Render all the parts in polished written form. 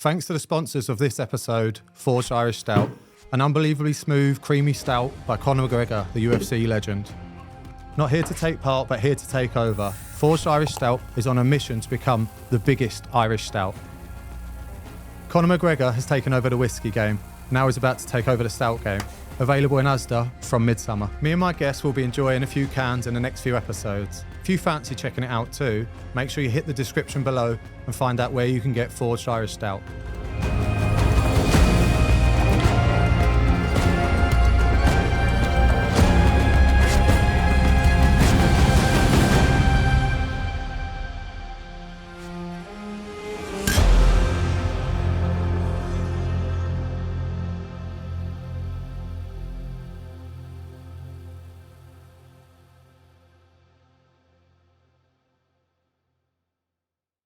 Thanks to the sponsors of this episode, Forged Irish Stout, an unbelievably smooth, creamy stout by Conor McGregor, the UFC legend. Not here to take part, but here to take over. Forged Irish Stout is on a mission to become the biggest Irish stout. Conor McGregor has taken over the whiskey game. Now he's about to take over the stout game. Available in Asda from midsummer. Me and my guests will be enjoying a few cans in the next few episodes. If you fancy checking it out too, make sure you hit the description below and find out where you can get Forged Irish Stout.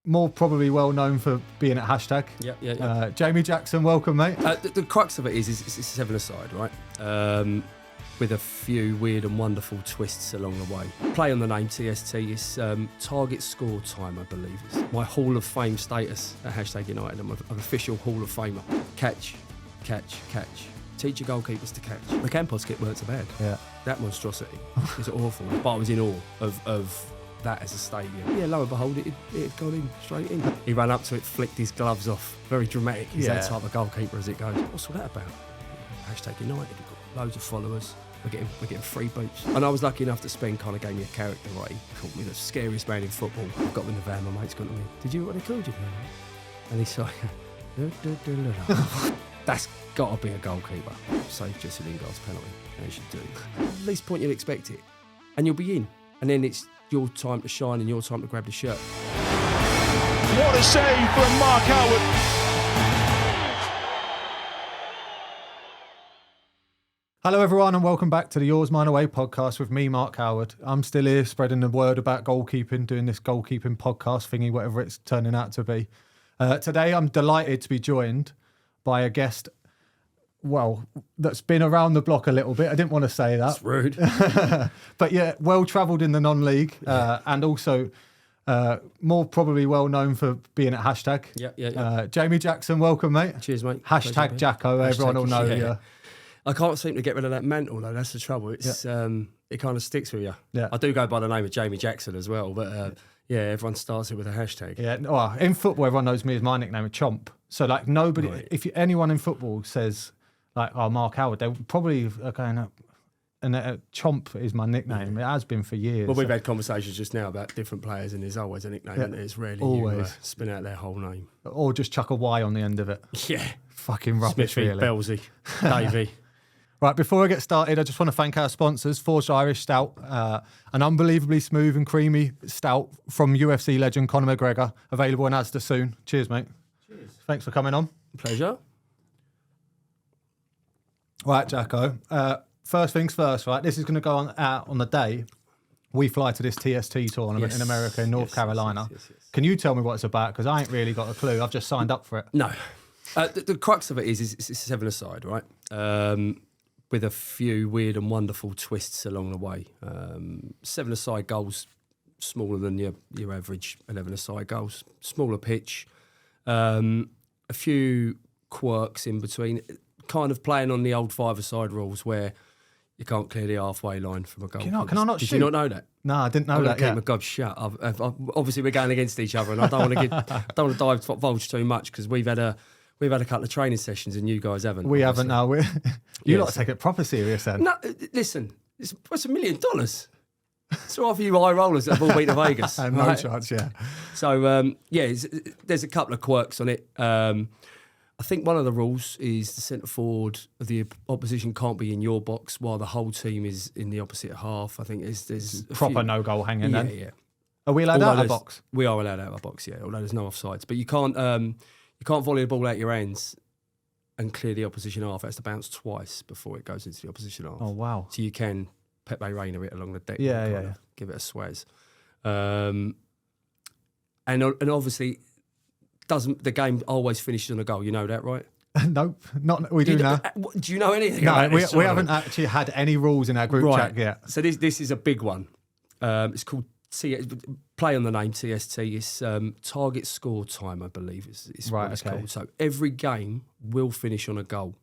More probably well known for being at Hashtag. Yeah. Jamie Jackson, welcome, mate. The crux of it is it's a seven-a-side, right? With a few weird and wonderful twists along the way. Play on the name TST is target score time, I believe. It's my Hall of Fame status at Hashtag United. I'm an official Hall of Famer. Catch. Teach your goalkeepers to catch. The Campos kit weren't so bad. Yeah. That monstrosity is awful. But I was in awe of that as a stadium. Yeah, lo and behold, it had gone in, straight in. He ran up to it, flicked his gloves off. Very dramatic. He's that type of goalkeeper as it goes. What's all that about? Hashtag United, we've got loads of followers. We're getting free boots. And I was lucky enough to spend kind of gave me a character, right? He called me the scariest man in football. I got him in the van, my mate's gone to me. Did you hear what they called you? And he's like, that's got to be a goalkeeper. Saved Jesse Lingard's penalty, and he should do. At the least point you'd expect it. And you'll be in. And then it's your time to shine and your time to grab the shirt. What a save from Mark Howard. Hello everyone and welcome back to the Yours Mine Away podcast with me, Mark Howard. I'm still here spreading the word about goalkeeping, doing this goalkeeping podcast thingy, whatever it's turning out to be. Today I'm delighted to be joined by a guest, well, that's been around the block a little bit. I didn't want to say that. That's rude. But yeah, well-travelled in the non-league and also more probably well-known for being at Hashtag. Yeah. Jamie Jackson, welcome, mate. Cheers, mate. Hashtag Jacko, everyone will know you. I can't seem to get rid of that mantle, though. That's the trouble. It's it kind of sticks with you. Yeah. I do go by the name of Jamie Jackson as well, but everyone starts it with a hashtag. Yeah, well, in football, everyone knows me as my nickname is Chomp. So, like, nobody, Right. if anyone in football says, like, oh, Mark Howard, they probably are going up. And Chomp is my nickname. It has been for years. Well, we've had conversations just now about different players, and there's always a nickname, and it's rarely always. you spin out their whole name. Or just chuck a Y on the end of it. Yeah. Fucking rubbish, Smithy, really. Belsey, Davey. Right, before I get started, I just want to thank our sponsors, Forged Irish Stout, an unbelievably smooth and creamy stout from UFC legend Conor McGregor, available in Asda soon. Cheers, mate. Cheers. Thanks for coming on. Pleasure. Right, Jacko. First things first, right? This is going to go out on the day we fly to this TST tournament in America, in North Carolina. Yes. Can you tell me what it's about? Because I ain't really got a clue. I've just signed up for it. No. The crux of it is it's a seven-a-side, right? With a few weird and wonderful twists along the way. Seven-a-side goals, smaller than your average 11-a-side goals. Smaller pitch. A few quirks in between. Kind of playing on the old five-a-side rules where you can't clear the halfway line from a goal. Can I not Did shoot? you not know that? No, I didn't know that Keep yet. my gob shut. Obviously, we're going against each other, and I don't want to divulge too much because we've had a couple of training sessions, and you guys haven't. We haven't now. You lot Yes. take it proper serious then. No, listen, it's $1 million. So all for you high rollers that have all been to Vegas. No right? chance, yeah. So there's a couple of quirks on it. I think one of the rules is the centre forward of the opposition can't be in your box while the whole team is in the opposite half. I think there's a Proper few, no goal hanging then. Yeah. Are we allowed out of the box? We are allowed out of our box, yeah. Although there's no offsides, but you can't volley the ball out your hands and clear the opposition half. It has to bounce twice before it goes into the opposition half. Oh, wow. So you can Pepe Reina it along the deck. Yeah, and yeah. kind of give it a swaz. And obviously, the game always finishes on a goal. You know that, right? Nope, we do now. Do you know anything No, about we this? haven't actually had any rules in our group chat yet. So this is a big one. It's called play on the name TST is target score time, I believe is Right, what it's okay. called. So every game will finish on a goal.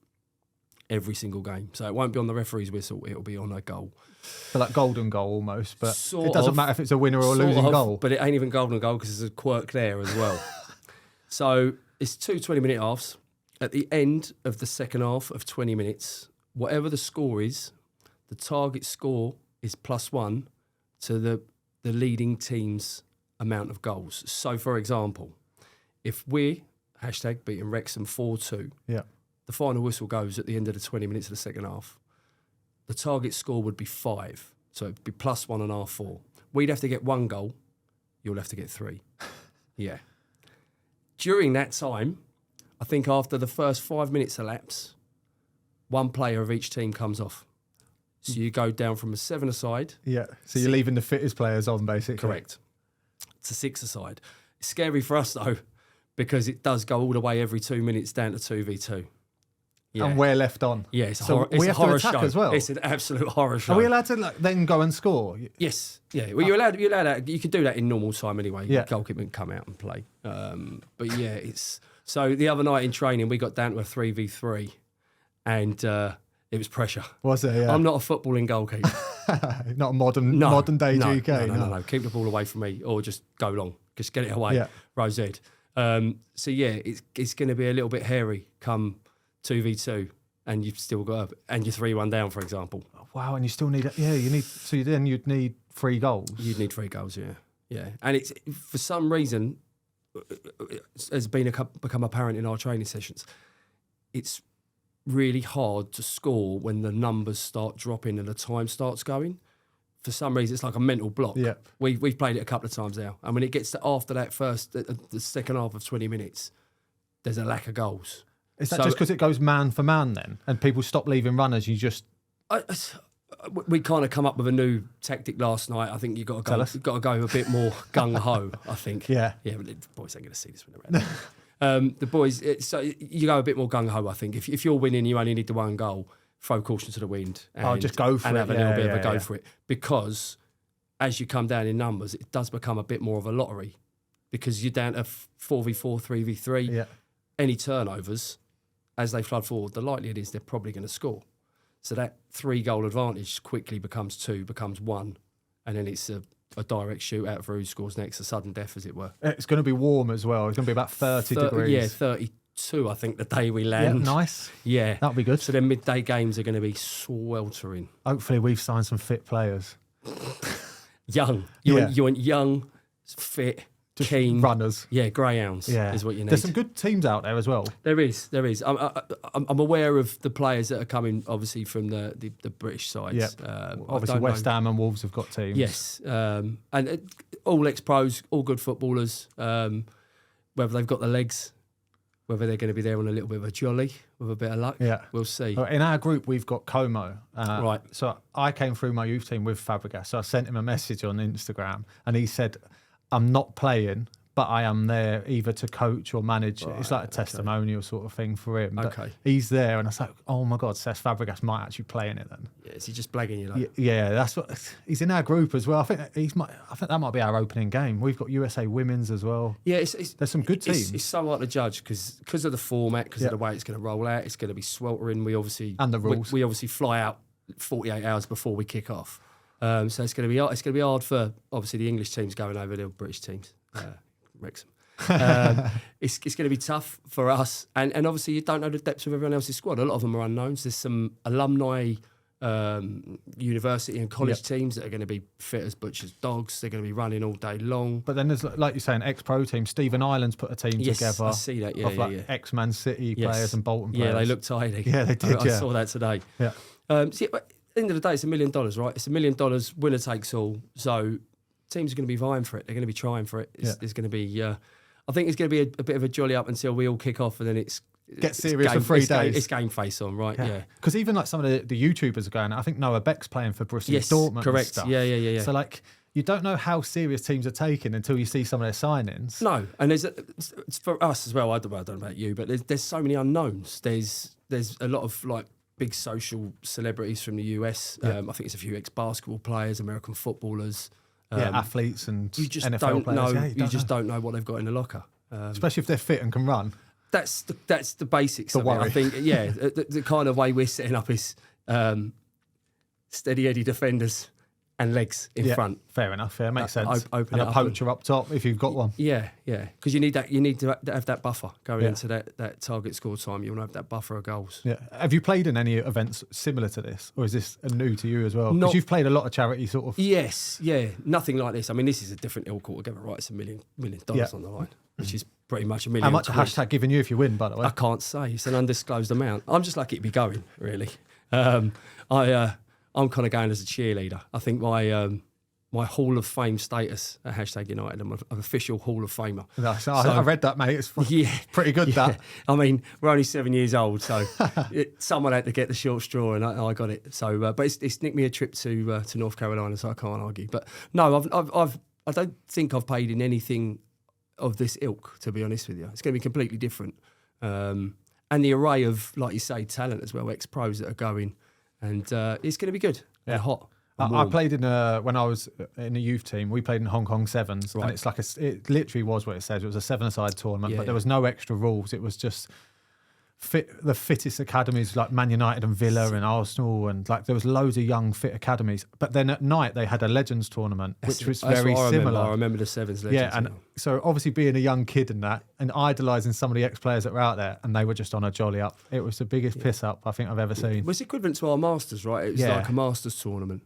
Every single game. So it won't be on the referee's whistle, it'll be on a goal. So like golden goal almost, but Sort it doesn't of. matter if it's a winner or a Sort losing of, goal. But it ain't even golden goal because there's a quirk there as well. So it's 2 20-minute halves. At the end of the second half of 20 minutes, whatever the score is, the target score is +1 to the leading team's amount of goals. So, for example, if we're #beating Wrexham 4-2, Yeah. the final whistle goes at the end of the 20 minutes of the second half, the target score would be 5. So it'd be +1.5, 4. We'd have to get 1 goal. You'll have to get 3. Yeah. During that time, I think after the first 5 minutes elapse, 1 player of each team comes off. So you go down from a 7-a-side. Yeah. So you're leaving the fittest players on, basically. Correct. To 6-a-side. It's scary for us, though, because it does go all the way every 2 minutes down to 2v2. Yeah. And we're left on. Yeah, it's a So horror, we it's a have to horror attack show as well? It's an absolute horror show. Are we allowed to then go and score? Yes, yeah. Well, you're allowed. You could do that in normal time anyway. Yeah. Goalkeeper can come out and play. But yeah, it's so. The other night in training, we got down to a 3v3, and it was pressure. Was it? Yeah. I'm not a footballing goalkeeper. Not a modern day no, GK. No. Keep the ball away from me, or just go long. Just get it away. Yeah. Rose Ed. So yeah, it's going to be a little bit hairy come 2v2. And you've still got, and you're 3-1 down, for example. Wow, and you still need, you'd need 3 goals. You'd need 3 goals, yeah. And it's, for some reason, has become apparent in our training sessions, it's really hard to score when the numbers start dropping and the time starts going. For some reason, it's like a mental block. Yeah. We've played it a couple of times now. And when it gets to after that the second half of 20 minutes, there's a lack of goals. Is that just because it goes man for man then? And people stop leaving runners, you just... We kind of come up with a new tactic last night. I think you've got to go a bit more gung-ho, I think. Yeah. Yeah, but the boys ain't going to see this when they're around. The boys, so you go a bit more gung-ho, I think. If you're winning, you only need the 1 goal, throw caution to the wind. And, just go for it. And have a little bit of a go for it. Because as you come down in numbers, it does become a bit more of a lottery. Because you're down to 4v4, 3v3. Yeah. Any turnovers... as they flood forward, the likelihood is they're probably going to score. So that 3-goal advantage quickly becomes 2, becomes 1, and then it's a direct shootout for who scores next, a sudden death, as it were. It's going to be warm as well. It's going to be about 30 degrees. Yeah, 32, I think, the day we land. Yeah, nice. Yeah. That'll be good. So then midday games are going to be sweltering. Hopefully we've signed some fit players. Young. You want young, fit, Just keen runners. Yeah, greyhounds is what you need. There's some good teams out there as well. There is. I'm aware of the players that are coming, obviously, from the British sides. Yeah. Obviously, West Ham and Wolves have got teams. Yes. And all ex-pros, all good footballers, whether they've got the legs, whether they're going to be there on a little bit of a jolly, with a bit of luck, we'll see. In our group, we've got Como. Right. So I came through my youth team with Fabregas. So I sent him a message on Instagram and he said, I'm not playing, but I am there either to coach or manage. Right, it's like a testimonial sort of thing for him. But okay. He's there, and I was like, oh my God, Cesc Fabregas might actually play in it then. Yeah, is he just blagging you? Like? Yeah, that's what he's in our group as well. I think that might be our opening game. We've got USA Women's as well. Yeah, there's some good teams. It's so hard to judge because of the format, because of the way it's going to roll out. It's going to be sweltering. And the rules. We obviously fly out 48 hours before we kick off. So it's going to be hard for obviously the English teams going over the British teams, Wrexham. It's going to be tough for us, and obviously you don't know the depths of everyone else's squad. A lot of them are unknowns. There's some alumni, university and college teams that are going to be fit as butchers' dogs. They're going to be running all day long. But then there's, like you're saying, ex-pro team. Stephen Ireland's put a team together. I see that. Yeah, ex-Man City players and Bolton players. Yeah, they look tidy. Yeah, they did. I saw that today. Yeah. But at the end of the day, it's $1 million, right? It's $1 million, winner takes all. So teams are going to be vying for it. They're going to be trying for it. There's going to be, I think it's going to be a bit of a jolly up until we all kick off, and then get serious for 3 days. It's game face on, right? Yeah. Because even like some of the YouTubers are going. I think Noah Beck's playing for Borussia Dortmund. Correct. And stuff. Yeah. So like, you don't know how serious teams are taking until you see some of their signings. No, and it's for us as well. I don't know about you, but there's so many unknowns. There's a lot of like big social celebrities from the US. I think it's a few ex-basketball players, American footballers, Athletes and you just NFL don't players. know. Yeah, you just don't know what they've got in the locker. Especially if they're fit and can run. That's the basics The of it. worry. I think, the kind of way we're setting up is steady Eddie defenders and legs in front. Fair enough. Yeah, makes sense. Open and it a up poacher up top if you've got one. Yeah, because you need that. You need to have that buffer going into that target score time. You want to have that buffer of goals. Yeah. Have you played in any events similar to this, or is this new to you as well? Not- Because you've played a lot of charity sort of. Yes, nothing like this. I mean, this is a different ilk altogether, right? It's $1 million on the line, which is pretty much $1 million. How much a hashtag giving you if you win, by the way? I can't say. It's an undisclosed amount. I'm just lucky to be going, really. I'm kind of going as a cheerleader. I think my Hall of Fame status at Hashtag United. I'm an official Hall of Famer. I read that, mate. It's pretty good, that. I mean, we're only 7 years old, so someone had to get the short straw, and I got it. So, but it's nicked me a trip to North Carolina, so I can't argue. But no, I don't think I've played in anything of this ilk, to be honest with you. It's going to be completely different. And the array of, like you say, talent as well, ex-pros that are going, and it's going to be good and hot. I played in when I was in a youth team. We played in Hong Kong Sevens, and it's like it literally was what it says. It was a 7-a-side tournament, but there was no extra rules. It was just the fittest academies like Man United and Villa and Arsenal, and like there was loads of young fit academies. But then at night they had a Legends tournament, which was very similar. I remember the Sevens Legends. Yeah, and so obviously being a young kid and that, and idolising some of the ex-players that were out there, and they were just on a jolly up. It was the biggest piss up I think I've ever seen. It was equivalent to our Masters, right? It was like a Masters tournament.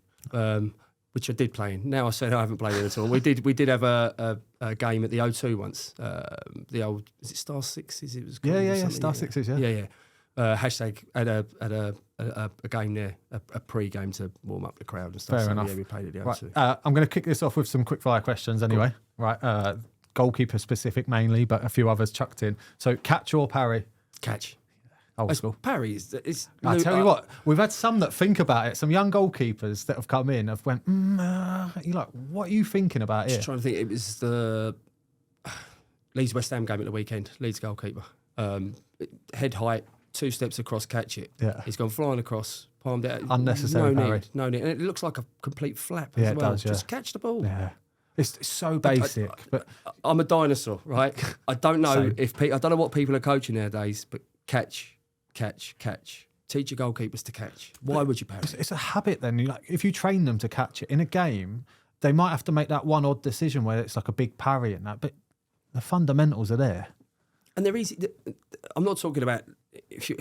Which I did play in. Now I said I haven't played in at all. We did have a game at the O2 once. The old, is it Star Sixes? It was called Star Sixes. Hashtag had a game there, a pre-game to warm up the crowd and stuff. Fair enough. Yeah, we played at the Right. O2. I'm going to kick this off with some quick fire questions anyway. Cool. Right, goalkeeper specific mainly, but a few others chucked in. So catch or parry? Catch. Old school. Parry is. I tell you what, we've had some that think about it. Some young goalkeepers that have come in have went, you're like, what are you thinking about here? Just trying to think. It was the Leeds West Ham game at the weekend. Leeds goalkeeper, head height, 2 steps across, catch it. Yeah, he's gone flying across, palmed it. Unnecessary parry. No need, and it looks like a complete flap as well. It does, Just catch the ball. Yeah. It's so basic. But I'm a dinosaur, right? I don't know I don't know what people are coaching nowadays, but catch. Teach your goalkeepers to catch. Why would you parry? It's a habit then. If you train them to catch it in a game, they might have to make that one odd decision where it's like a big parry and that, but the fundamentals are there. And they're easy. I'm not talking about if you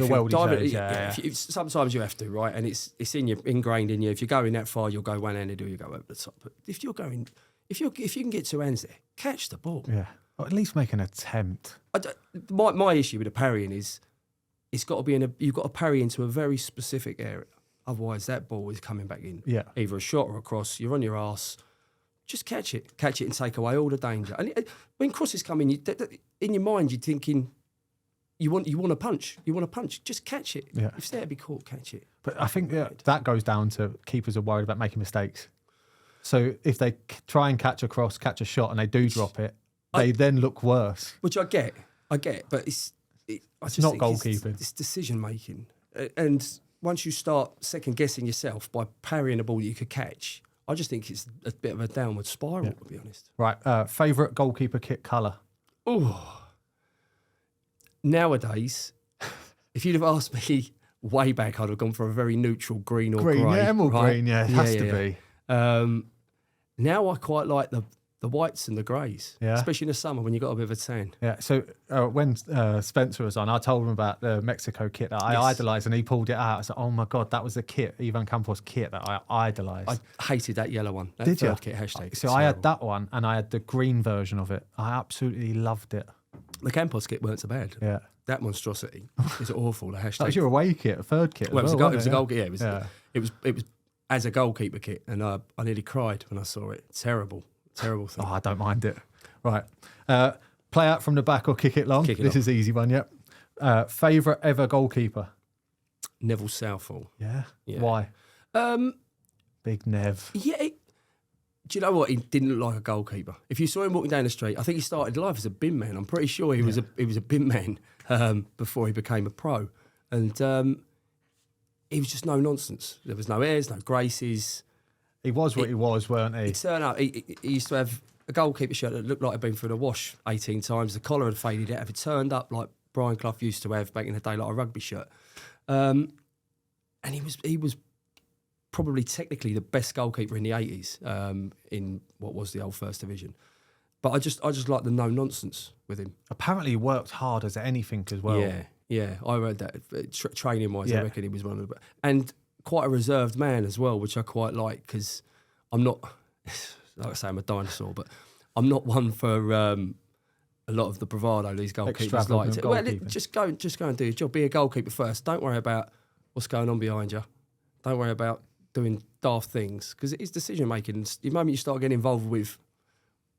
sometimes you have to, right? And it's ingrained in you. If you're going that far, you'll go one-handed or you go over the top. But if you can get 2 hands there, catch the ball. Yeah, or at least make an attempt. My issue with the parrying is it's got to be you've got to parry into a very specific area. Otherwise, that ball is coming back in. Yeah, either a shot or a cross. You're on your arse. Just catch it and take away all the danger. And when crosses come in, in your mind, you're thinking, you want to punch. You want to punch. Just catch it. Yeah. If it's there to be caught, catch it. But I think that goes down to keepers are worried about making mistakes. So if they try and catch a shot, and they do drop it, they then look worse. Which I get, but it's not goalkeeping. It's decision making. And once you start second guessing yourself by parrying a ball that you could catch, I just think it's a bit of a downward spiral, to be honest. Right. Favourite goalkeeper kit colour? Oh. Nowadays, if you'd have asked me way back, I'd have gone for a very neutral green or grey. Emerald green, it has to be. Now I quite like the whites and the greys, yeah. Especially in the summer when you've got a bit of a tan. Yeah, so when Spencer was on, I told him about the Mexico kit that I idolised, and he pulled it out. I said, oh my God, that was the kit, Ivan Campos kit that I idolised. I hated that yellow one. That Did you? Kit hashtag. So I had that one, and I had the green version of it. I absolutely loved it. The Campos kit weren't so bad. Yeah. That monstrosity is awful, the hashtag. That was your away kit, a third kit. Well, it was a goal kit, it was as a goalkeeper kit, and I nearly cried when I saw it. Terrible thing. Oh, I don't mind it. Right. Play out from the back or kick it long. This is easy one, yep. Favourite ever goalkeeper? Neville Southall. Yeah? Why? Big Nev. Yeah. Do you know what? He didn't look like a goalkeeper. If you saw him walking down the street, I think he started life as a bin man. I'm pretty sure he was a bin man before he became a pro. And he was just no nonsense. There was no airs, no graces. He was what he was, weren't he? He turned up. He used to have a goalkeeper shirt that looked like he'd been through the wash 18 times. The collar had faded out. It turned up like Brian Clough used to have back in the day, like a rugby shirt. And he was probably technically the best goalkeeper in the 80s in what was the old First Division. But I just like the no nonsense with him. Apparently, he worked hard as anything as well. Yeah. I read that. Training wise, I reckon he was one of the. And quite a reserved man as well, which I quite like because I'm not, like I say, I'm a dinosaur, but I'm not one for a lot of the bravado these goalkeepers like. Well, just go and do your job. Be a goalkeeper first. Don't worry about what's going on behind you. Don't worry about doing daft things because it is decision making. The moment you start getting involved with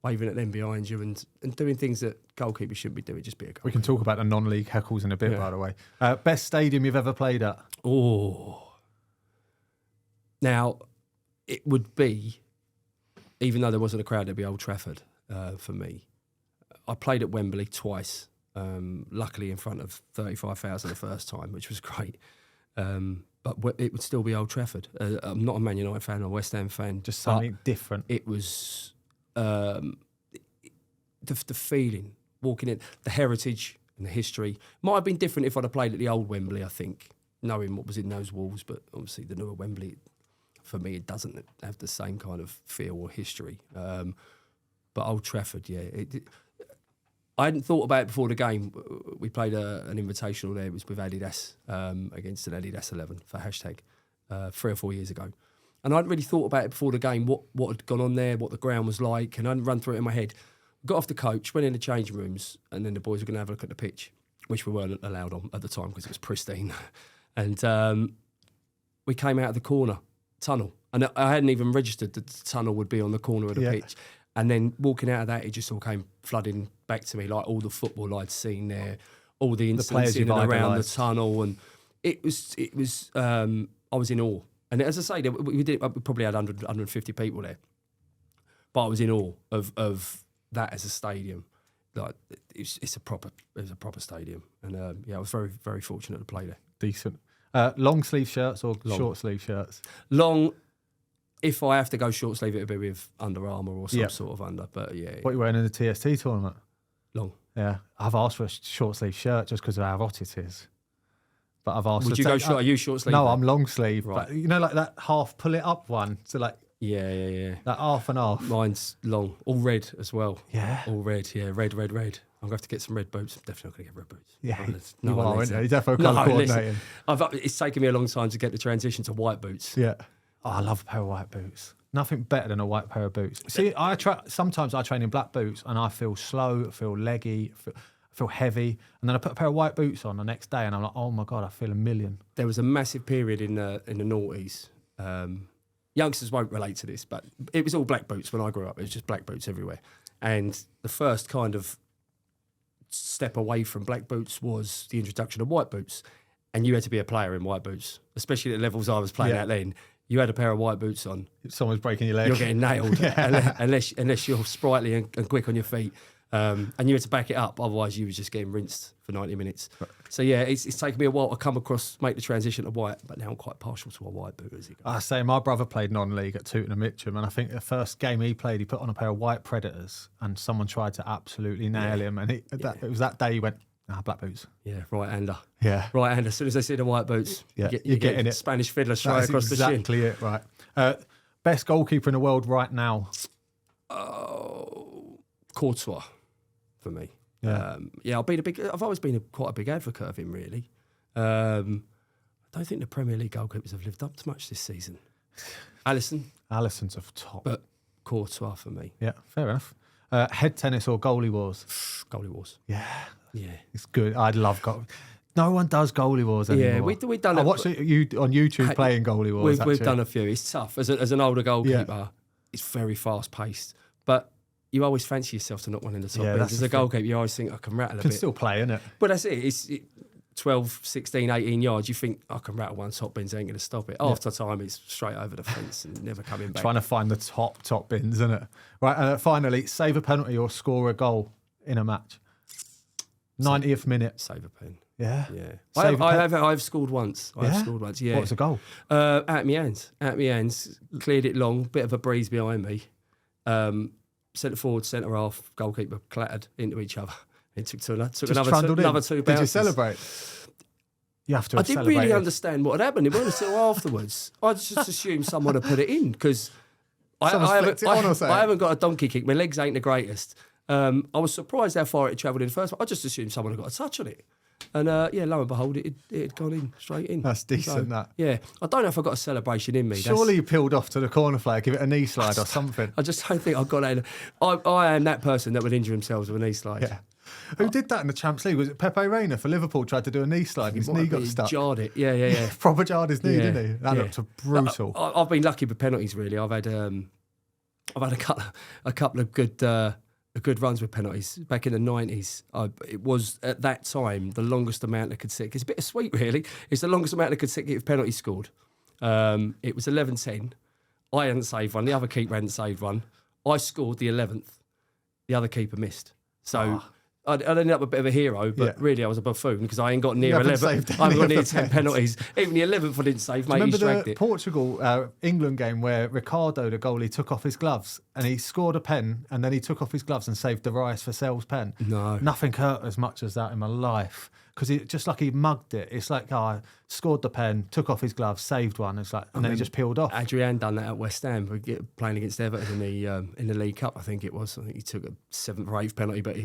waving at them behind you and doing things that goalkeepers shouldn't be doing, just be a goalkeeper. We can talk about the non-league heckles in a bit, by the way. Best stadium you've ever played at? Oh. Now, it would be, even though there wasn't a crowd, it'd be Old Trafford for me. I played at Wembley twice, luckily in front of 35,000 the first time, which was great. But it would still be Old Trafford. I'm not a Man United fan or a West Ham fan. Just something different. It was the feeling, walking in, the heritage and the history. Might have been different if I'd have played at the old Wembley, I think, knowing what was in those walls. But obviously the newer Wembley, for me, it doesn't have the same kind of feel or history. But Old Trafford, I hadn't thought about it before the game. We played an invitational there. It was with Adidas against an Adidas 11 for hashtag 3 or 4 years ago. And I hadn't really thought about it before the game, what had gone on there, what the ground was like, and I hadn't run through it in my head. Got off the coach, went in the changing rooms, and then the boys were going to have a look at the pitch, which we weren't allowed on at the time because it was pristine. And we came out of the corner tunnel, and I hadn't even registered that the tunnel would be on the corner of the pitch. And then walking out of that, it just all came flooding back to me, like all the football I'd seen there, all the incidents in and around the tunnel, and it was. I was in awe. And as I say, we probably had 100, 150 people there, but I was in awe of that as a stadium. Like it was a proper stadium, and I was very, very fortunate to play there. Decent. Long sleeve shirts or short sleeve shirts? Long. If I have to go short sleeve, it'll be with Under Armour or some sort of under. But What are you wearing in the TST tournament? Long. Yeah, I've asked for a short sleeve shirt just because of how hot it is. But I've asked. Would you go short? Are you short sleeve? No, I'm long sleeve. Right. But you know, like that half pull it up one. So like. Yeah. That half and half. Mine's long, all red as well. Yeah. All red. Yeah, red. I'm going to have to get some red boots. I'm definitely not going to get red boots. Yeah, you are, aren't you? You're definitely colour coordinating. It's taken me a long time to get the transition to white boots. Yeah. Oh, I love a pair of white boots. Nothing better than a white pair of boots. See, sometimes I train in black boots and I feel slow, feel leggy, feel heavy, and then I put a pair of white boots on the next day and I'm like, oh my God, I feel a million. There was a massive period in the noughties. Youngsters won't relate to this, but it was all black boots when I grew up. It was just black boots everywhere. And the first kind of step away from black boots was the introduction of white boots. And you had to be a player in white boots, especially at the levels I was playing at then. You had a pair of white boots on. If someone's breaking your leg, you're getting nailed unless you're sprightly and quick on your feet. And you had to back it up, otherwise you were just getting rinsed for 90 minutes. Right. So yeah, it's taken me a while to make the transition to white, but now I'm quite partial to a white boot as it goes. I say my brother played non-league at Tooting and Mitcham, and I think the first game he played, he put on a pair of white Predators, and someone tried to absolutely nail him, and it was that day he went, black boots. Yeah, right-hander. Yeah. Right-hander. As soon as they see the white boots, you're getting it. Spanish fiddler straight across the shin. Exactly it, right. Best goalkeeper in the world right now? Oh, Courtois for me. Yeah. I've always been quite a big advocate of him, really. I don't think the Premier League goalkeepers have lived up to much this season. Alisson's a top. But Courtois for me. Yeah, fair enough. Head tennis or goalie wars? Goalie wars. Yeah. Yeah. It's good. I'd love goalie. No one does goalie wars anymore. Yeah, we've done. I watched you on YouTube playing goalie wars. We've done a few. It's tough as an older goalkeeper. It's very fast paced, but you always fancy yourself to not one in the top bins. As a goalkeeper, you always think I can rattle a bit. Can still play, innit? But that's it. It's 12, 16, 18 yards. You think I can rattle one top bins, ain't going to stop it. After time, it's straight over the fence and never coming back. Trying to find the top bins, isn't it? Right. Finally, save a penalty or score a goal in a match. 90th minute. Save a pen. Yeah. Yeah. Save a I've scored once. I've Yeah? scored once, yeah. What was the goal? Out of my hands. Cleared it long, bit of a breeze behind me. Centre forward, centre half, goalkeeper clattered into each other. It took another two bounces. Did you celebrate? You have to have I didn't really understand what had happened. It wasn't until afterwards. I just assumed someone had put it in because I haven't got a donkey kick. My legs ain't the greatest. I was surprised how far it travelled in the first. I just assumed someone had got a touch on it. And lo and behold, it had gone in, straight in. That's decent, that. Yeah. I don't know if I got a celebration in me. Surely you peeled off to the corner flag, give it a knee slide or something. I just don't think I've got that. I am that person that would injure themselves with a knee slide. Yeah. Who did that in the Champions League? Was it Pepe Reina for Liverpool? Tried to do a knee slide. His knee got stuck. Jarred it. Yeah. Proper jarred his knee, didn't he? That looked brutal. I've been lucky with penalties. Really, I've had a couple of good runs with penalties back in the 90s. It was at that time the longest amount of consecutive. It's bittersweet, really. It's the longest amount of consecutive penalties scored. It was 11-10. I hadn't saved one. The other keeper hadn't saved one. I scored the 11th. The other keeper missed. So. I'd ended up a bit of a hero, but really I was a buffoon because I ain't got near 11. I haven't got near 10 penalties. Even the 11th I didn't save, mate. Remember he dragged the Portugal-England game where Ricardo, the goalie, took off his gloves and he scored a pen and then he took off his gloves and saved Darius Vassell's pen? No. Nothing hurt as much as that in my life because just like he mugged it. It's like, scored the pen, took off his gloves, saved one. It's like, and then he just peeled off. Adrian done that at West Ham playing against Everton in the League Cup, I think it was. I think he took a 7th or 8th penalty, but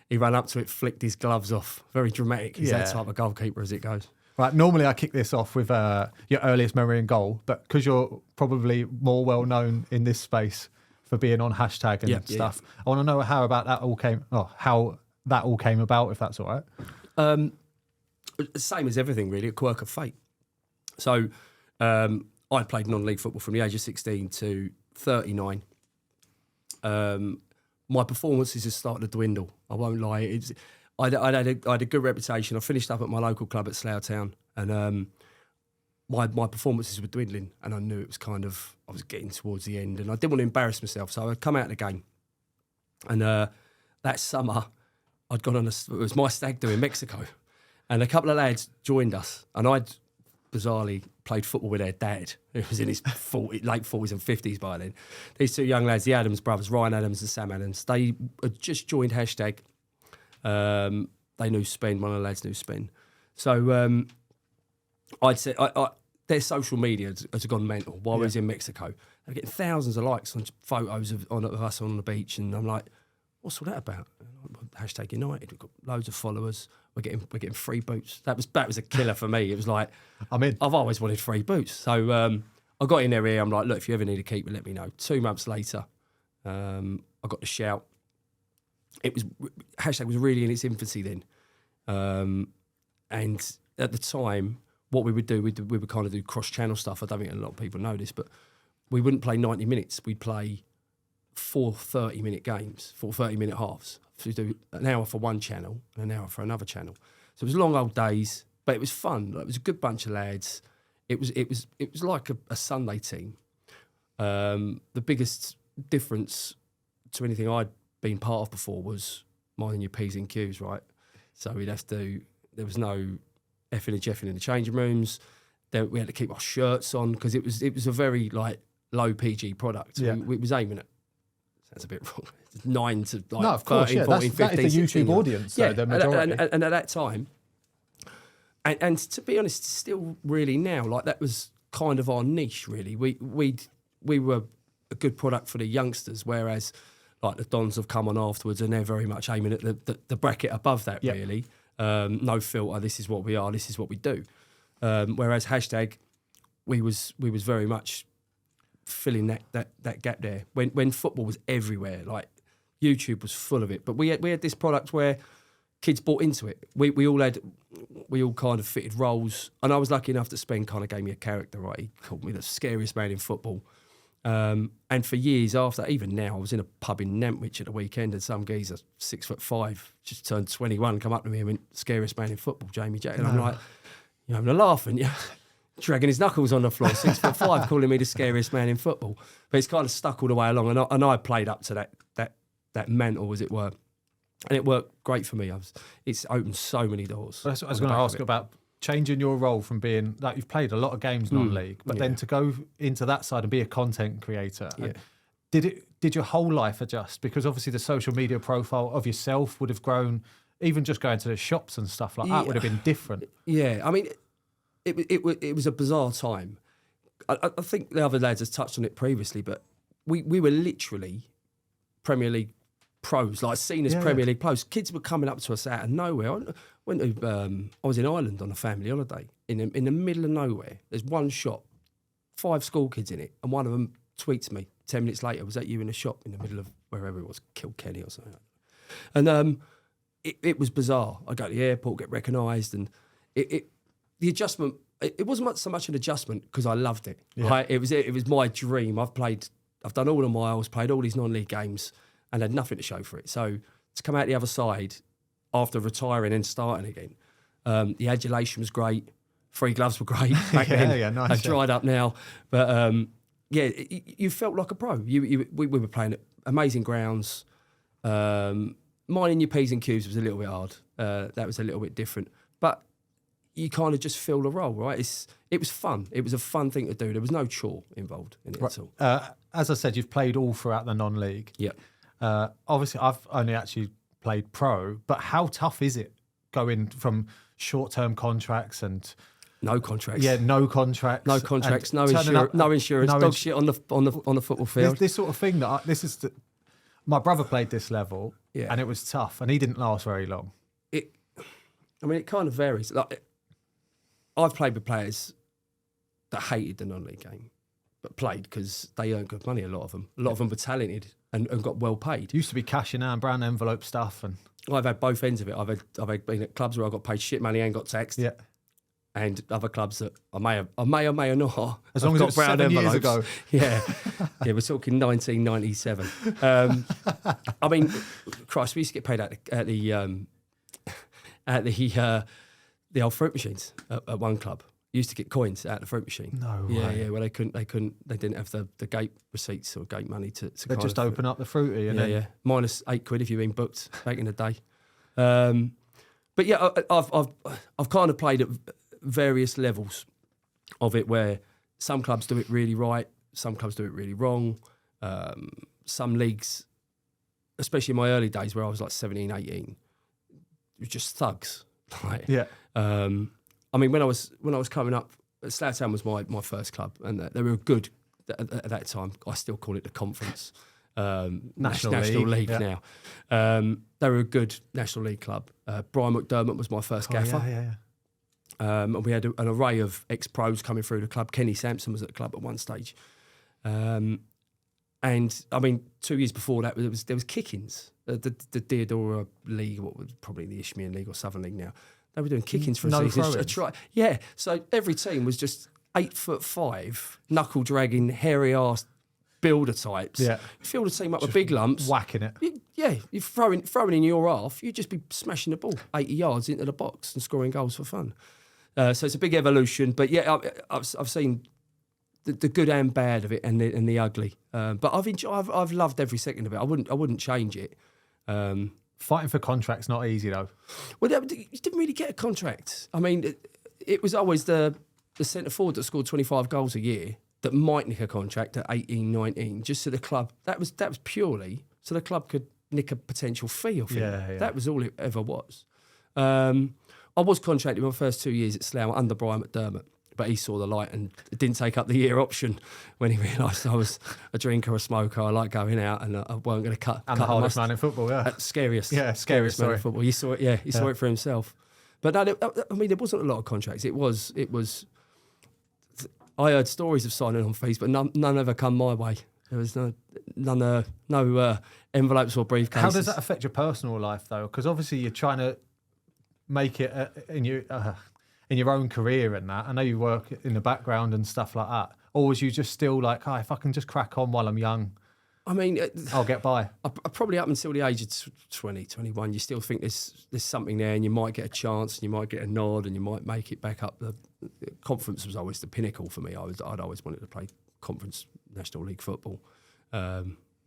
he ran up to it, flicked his gloves off. Very dramatic. He's that type of goalkeeper as it goes. Right, normally I kick this off with your earliest memory in goal, but because you're probably more well known in this space for being on hashtag and stuff, I want to know how that all came about, if that's all right. Same as everything, really, a quirk of fate. So I played non-league football from the age of 16 to 39. My performances have started to dwindle. I won't lie. I had a good reputation. I finished up at my local club at Slough Town, and my performances were dwindling, and I knew it was I was getting towards the end, and I didn't want to embarrass myself, so I'd come out of the game. And that summer, I'd gone on it was my stag do in Mexico, and a couple of lads joined us, and I'd bizarrely played football with their dad, who was in his late 40s and 50s by then. These two young lads, the Adams brothers, Ryan Adams and Sam Adams, they had just joined hashtag. They knew Spen, one of the lads knew Spen. So I'd say their social media has gone mental while I was in Mexico. They're getting thousands of likes on photos of us on the beach, and I'm like, what's all that about? Hashtag United. We've got loads of followers. We're getting free boots. That was a killer for me. It was like, I've always wanted free boots. So I got in their ear. I'm like, look, if you ever need a keeper, let me know. 2 months later, I got the shout. Hashtag was really in its infancy then. And at the time, what we would do, we would kind of do cross-channel stuff. I don't think a lot of people know this, but we wouldn't play 90 minutes. We'd play 4 30-minute games, 4 30-minute halves. So we do an hour for one channel and an hour for another channel. So it was long old days, but it was fun. It was a good bunch of lads. It was like a Sunday team. The biggest difference to anything I'd been part of before was minding your P's and Q's, right? So there was no effing and jeffing in the changing rooms. We had to keep our shirts on because it was a very low PG product. Yeah. We was aiming at, sounds a bit wrong, 9 to 13, 14, that 15, is the 16. YouTube audience, Yeah, the majority. and at that time, and to be honest, still really now, that was kind of our niche, really. We were a good product for the youngsters, whereas the Dons have come on afterwards and they're very much aiming at the bracket above that, really. No filter, this is what we are, this is what we do. Whereas hashtag, we was very much filling that gap there. When football was everywhere, YouTube was full of it. But we had this product where kids bought into it. We all kind of fitted roles. And I was lucky enough that Spen kind of gave me a character, right? He called me the scariest man in football. And for years after, even now, I was in a pub in Nantwich at the weekend and some geezer, 6'5", just turned 21, come up to me and went, scariest man in football, Jamie Jacko. And I'm like, you're having a laugh, and you're dragging his knuckles on the floor, 6'5", calling me the scariest man in football. But it's kind of stuck all the way along, and I played up to that mantle, as it were. And it worked great for me. It's opened so many doors. That's what I was going to ask about changing your role from being like you've played a lot of games non-league, but then to go into that side and be a content creator. Yeah. Did your whole life adjust? Because obviously the social media profile of yourself would have grown. Even just going to the shops and stuff like that would have been different. Yeah, I mean, it was a bizarre time. I think the other lads have touched on it previously, but we were literally Premier League pros, like seen as Premier League pros. Kids were coming up to us out of nowhere. I was in Ireland on a family holiday in the middle of nowhere. There's one shop, 5 school kids in it, and one of them tweets me 10 minutes later, was that you in a shop in the middle of wherever it was, Kilkenny or something? And it was bizarre. I go to the airport, get recognised, and the adjustment. It wasn't so much an adjustment because I loved it. Yeah. It was my dream. I've done all the miles, played all these non-league games, and had nothing to show for it. So to come out the other side after retiring and starting again, the adulation was great. Free gloves were great back then. Yeah, nice. They've dried up now, but you felt like a pro. We were playing at amazing grounds. Minding your P's and Q's was a little bit hard. That was a little bit different, but you kind of just feel the role, right? It was fun. It was a fun thing to do. There was no chore involved in it at all. As I said, you've played all throughout the non-league. Yeah. Obviously, I've only actually played pro, but how tough is it going from short-term contracts and no contracts? Yeah, no contracts. No contracts. No insurance. Dog shit on the football field. This sort of thing my brother played this level, and it was tough, and he didn't last very long. It kind of varies. Like, I've played with players that hated the non-league game, but played because they earned good money. A lot of them were talented and got well paid. Used to be cash in hand, brown envelope stuff, and I've had both ends of it. I've been at clubs where I got paid shit money and got taxed. Yeah. And other clubs that I may or may not. As long as it was brown 7 years ago. Yeah. Yeah, we're talking 1997. I mean, Christ, we used to get paid at the old fruit machines at one club. Used to get coins out of the fruit machine. No way. Yeah. Well, they didn't have the gate receipts or gate money to They just open up the fruity and then minus £8 if you've been booked back in the day. But yeah, I've kind of played at various levels of it, where some clubs do it really right, some clubs do it really wrong. Some leagues, especially in my early days where I was like 17, 18, it was just thugs. Right? Yeah. I mean, when I was coming up, Slough Town was my first club, and they were good at that time. I still call it the Conference. National League now. They were a good National League club. Brian McDermott was my first gaffer. Yeah. And we had an array of ex-pros coming through the club. Kenny Sampson was at the club at one stage. And I mean, 2 years before that, there was kick-ins. The Deodora League, what was probably the Isthmian League or Southern League now. They were doing kick-ins for a season. Yeah, so every team was just 8'5", knuckle-dragging, hairy-ass builder types. Yeah. You fill the team up with big lumps. Whacking it. You're throwing in your half, you'd just be smashing the ball 80 yards into the box and scoring goals for fun. So it's a big evolution, but yeah, I've seen the good and bad of it, and the ugly. But I've loved every second of it. I wouldn't change it. Fighting for contracts not easy though. Well, you didn't really get a contract. I mean, it was always the centre forward that scored 25 goals a year that might nick a contract at 18, 19, just so the club. That was purely so the club could nick a potential fee off it. Yeah. That was all it ever was. I was contracted my first 2 years at Slough under Brian McDermott, but he saw the light and didn't take up the year option when he realised I was a drinker, a smoker. I like going out, and I weren't going to cut. And the hardest man in football, scariest. Yeah, scariest man in football. He saw it. Yeah, he saw it for himself. But no, I mean, there wasn't a lot of contracts. It was. I heard stories of signing on fees, but none ever come my way. There was no envelopes or briefcases. How does that affect your personal life though? Because obviously you're trying to make it in your own career and that. I know you work in the background and stuff like that. Or was you just still like, if I can just crack on while I'm young, I mean, I'll get by. Probably up until the age of 20, 21, you still think there's something there, and you might get a chance, and you might get a nod, and you might make it back up. The conference was always the pinnacle for me. I'd always wanted to play conference National League football.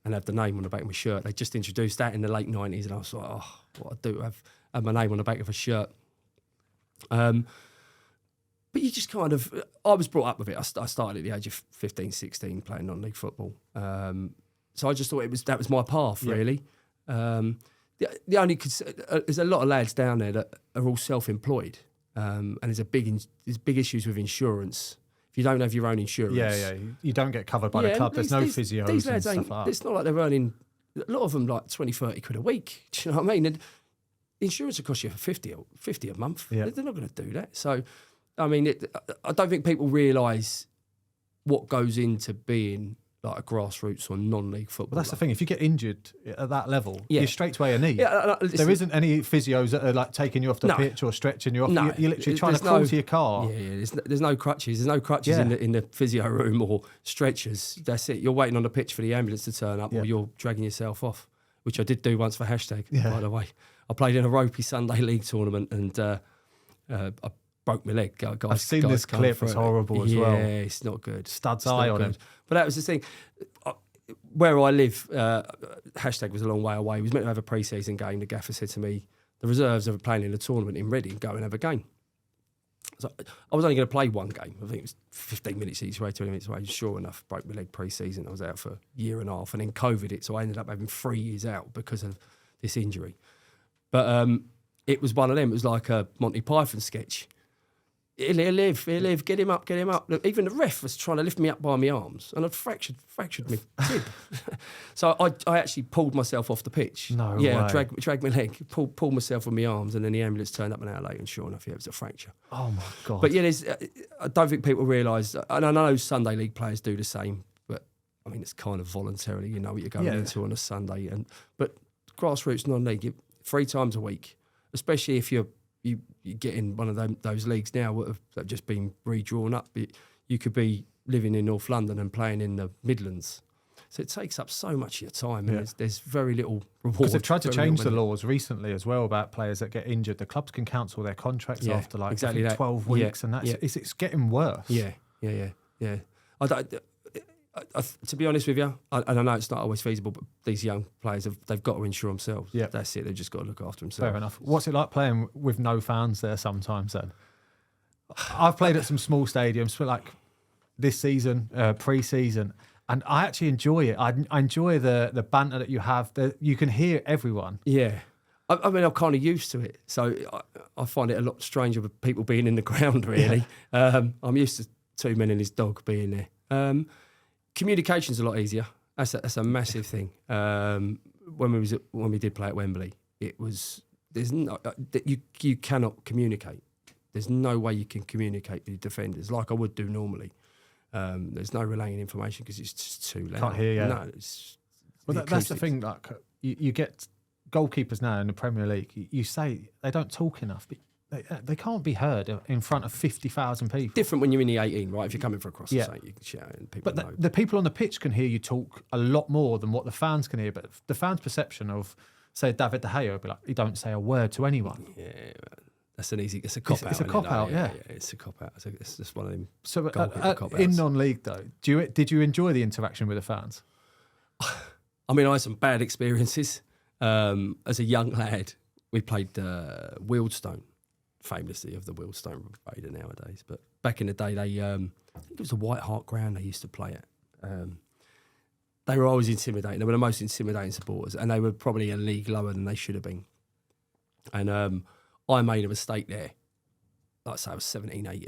and have the name on the back of my shirt. They just introduced that in the late 90s, and I was like, oh, what I do have my name on the back of a shirt. But you just kind of, I was brought up with it. I started at the age of 15, 16 playing non-league football. So I just thought that was my path, really. The only, there's a lot of lads down there that are all self-employed, and there's big issues with insurance. If you don't have your own insurance, you don't get covered by the club. There's no physios these and lads stuff ain't, like that. it's not like they're earning, a lot of them like 20, 30 quid a week. Do you know what I mean? And insurance will cost you 50 a month. Yeah. They're not going to do that. So, I mean, I don't think people realise what goes into being like a grassroots or non-league footballer. Well, that's the thing. If you get injured at that level, you're straight to A&E. Yeah, there isn't any physios that are like taking you off the pitch or stretching you off. No, you're literally trying to crawl to your car. Yeah. There's no crutches. There's no crutches in the physio room or stretchers. That's it. You're waiting on the pitch for the ambulance to turn up, or you're dragging yourself off, which I did do once for hashtag. By the way, I played in a ropey Sunday league tournament and I broke my leg. I've seen this clip. It's horrible as well. Yeah, it's not good. Stud's eye on him. But that was the thing. Where I live, hashtag was a long way away. We was meant to have a pre-season game. The gaffer said to me, the reserves are playing in a tournament in Reading, go and have a game. So I was only going to play one game. I think it was 15 minutes each way, 20 minutes away. Sure enough, broke my leg pre-season. I was out for a year and a half, and then COVID hit, so I ended up having 3 years out because of this injury. But it was one of them. It was like a Monty Python sketch. He'll live, get him up. Look, even the ref was trying to lift me up by my arms, and I'd fractured my tib. So I actually pulled myself off the pitch. No way. I dragged my leg, pulled myself on my arms, and then the ambulance turned up an hour later, and sure enough, it was a fracture. Oh my God. But yeah, I don't think people realise, and I know Sunday league players do the same, but I mean, it's kind of voluntarily, you know what you're going into on a Sunday. But grassroots non-league, 3 times a week, especially if you get in one of those leagues now that have just been redrawn up. You could be living in North London and playing in the Midlands. So it takes up so much of your time, and there's very little reward. Because they've tried to change the laws recently as well about players that get injured. The clubs can cancel their contracts after exactly 12 weeks, and it's getting worse. Yeah. To be honest with you, and I know it's not always feasible, but these young players, they've got to insure themselves. Yeah. That's it. They've just got to look after themselves. Fair enough. What's it like playing with no fans there sometimes then? I've played at some small stadiums for like this season, pre-season, and I actually enjoy it. I enjoy the banter that you have. You can hear everyone. Yeah. I mean, I'm kind of used to it. So I find it a lot stranger with people being in the ground, really. Yeah. I'm used to 2 men and his dog being there. Communication's a lot easier. That's a massive thing. When we did play at Wembley, you cannot communicate. There's no way you can communicate with defenders like I would do normally. There's no relaying information because it's just too loud. Can't hear you. No, that's the thing. Like you get goalkeepers now in the Premier League. You say they don't talk enough, but they can't be heard in front of 50,000 people. Different when you're in the 18, right? If you're coming for a cross, you can shout and people know. But the people on the pitch can hear you talk a lot more than what the fans can hear. But the fans' perception of, say, David De Gea would be like, he don't say a word to anyone. Yeah, it's a cop out. It's a cop out, yeah. It's a cop out. It's just one of them. So in non-league though, did you enjoy the interaction with the fans? I mean, I had some bad experiences. As a young lad, we played Wealdstone. Famously of the Wealdstone Raider nowadays, but back in the day, I think it was the White Hart Ground they used to play at. They were always intimidating. They were the most intimidating supporters, and they were probably a league lower than they should have been. And I made a mistake there. Like I say, I was 17, 18. I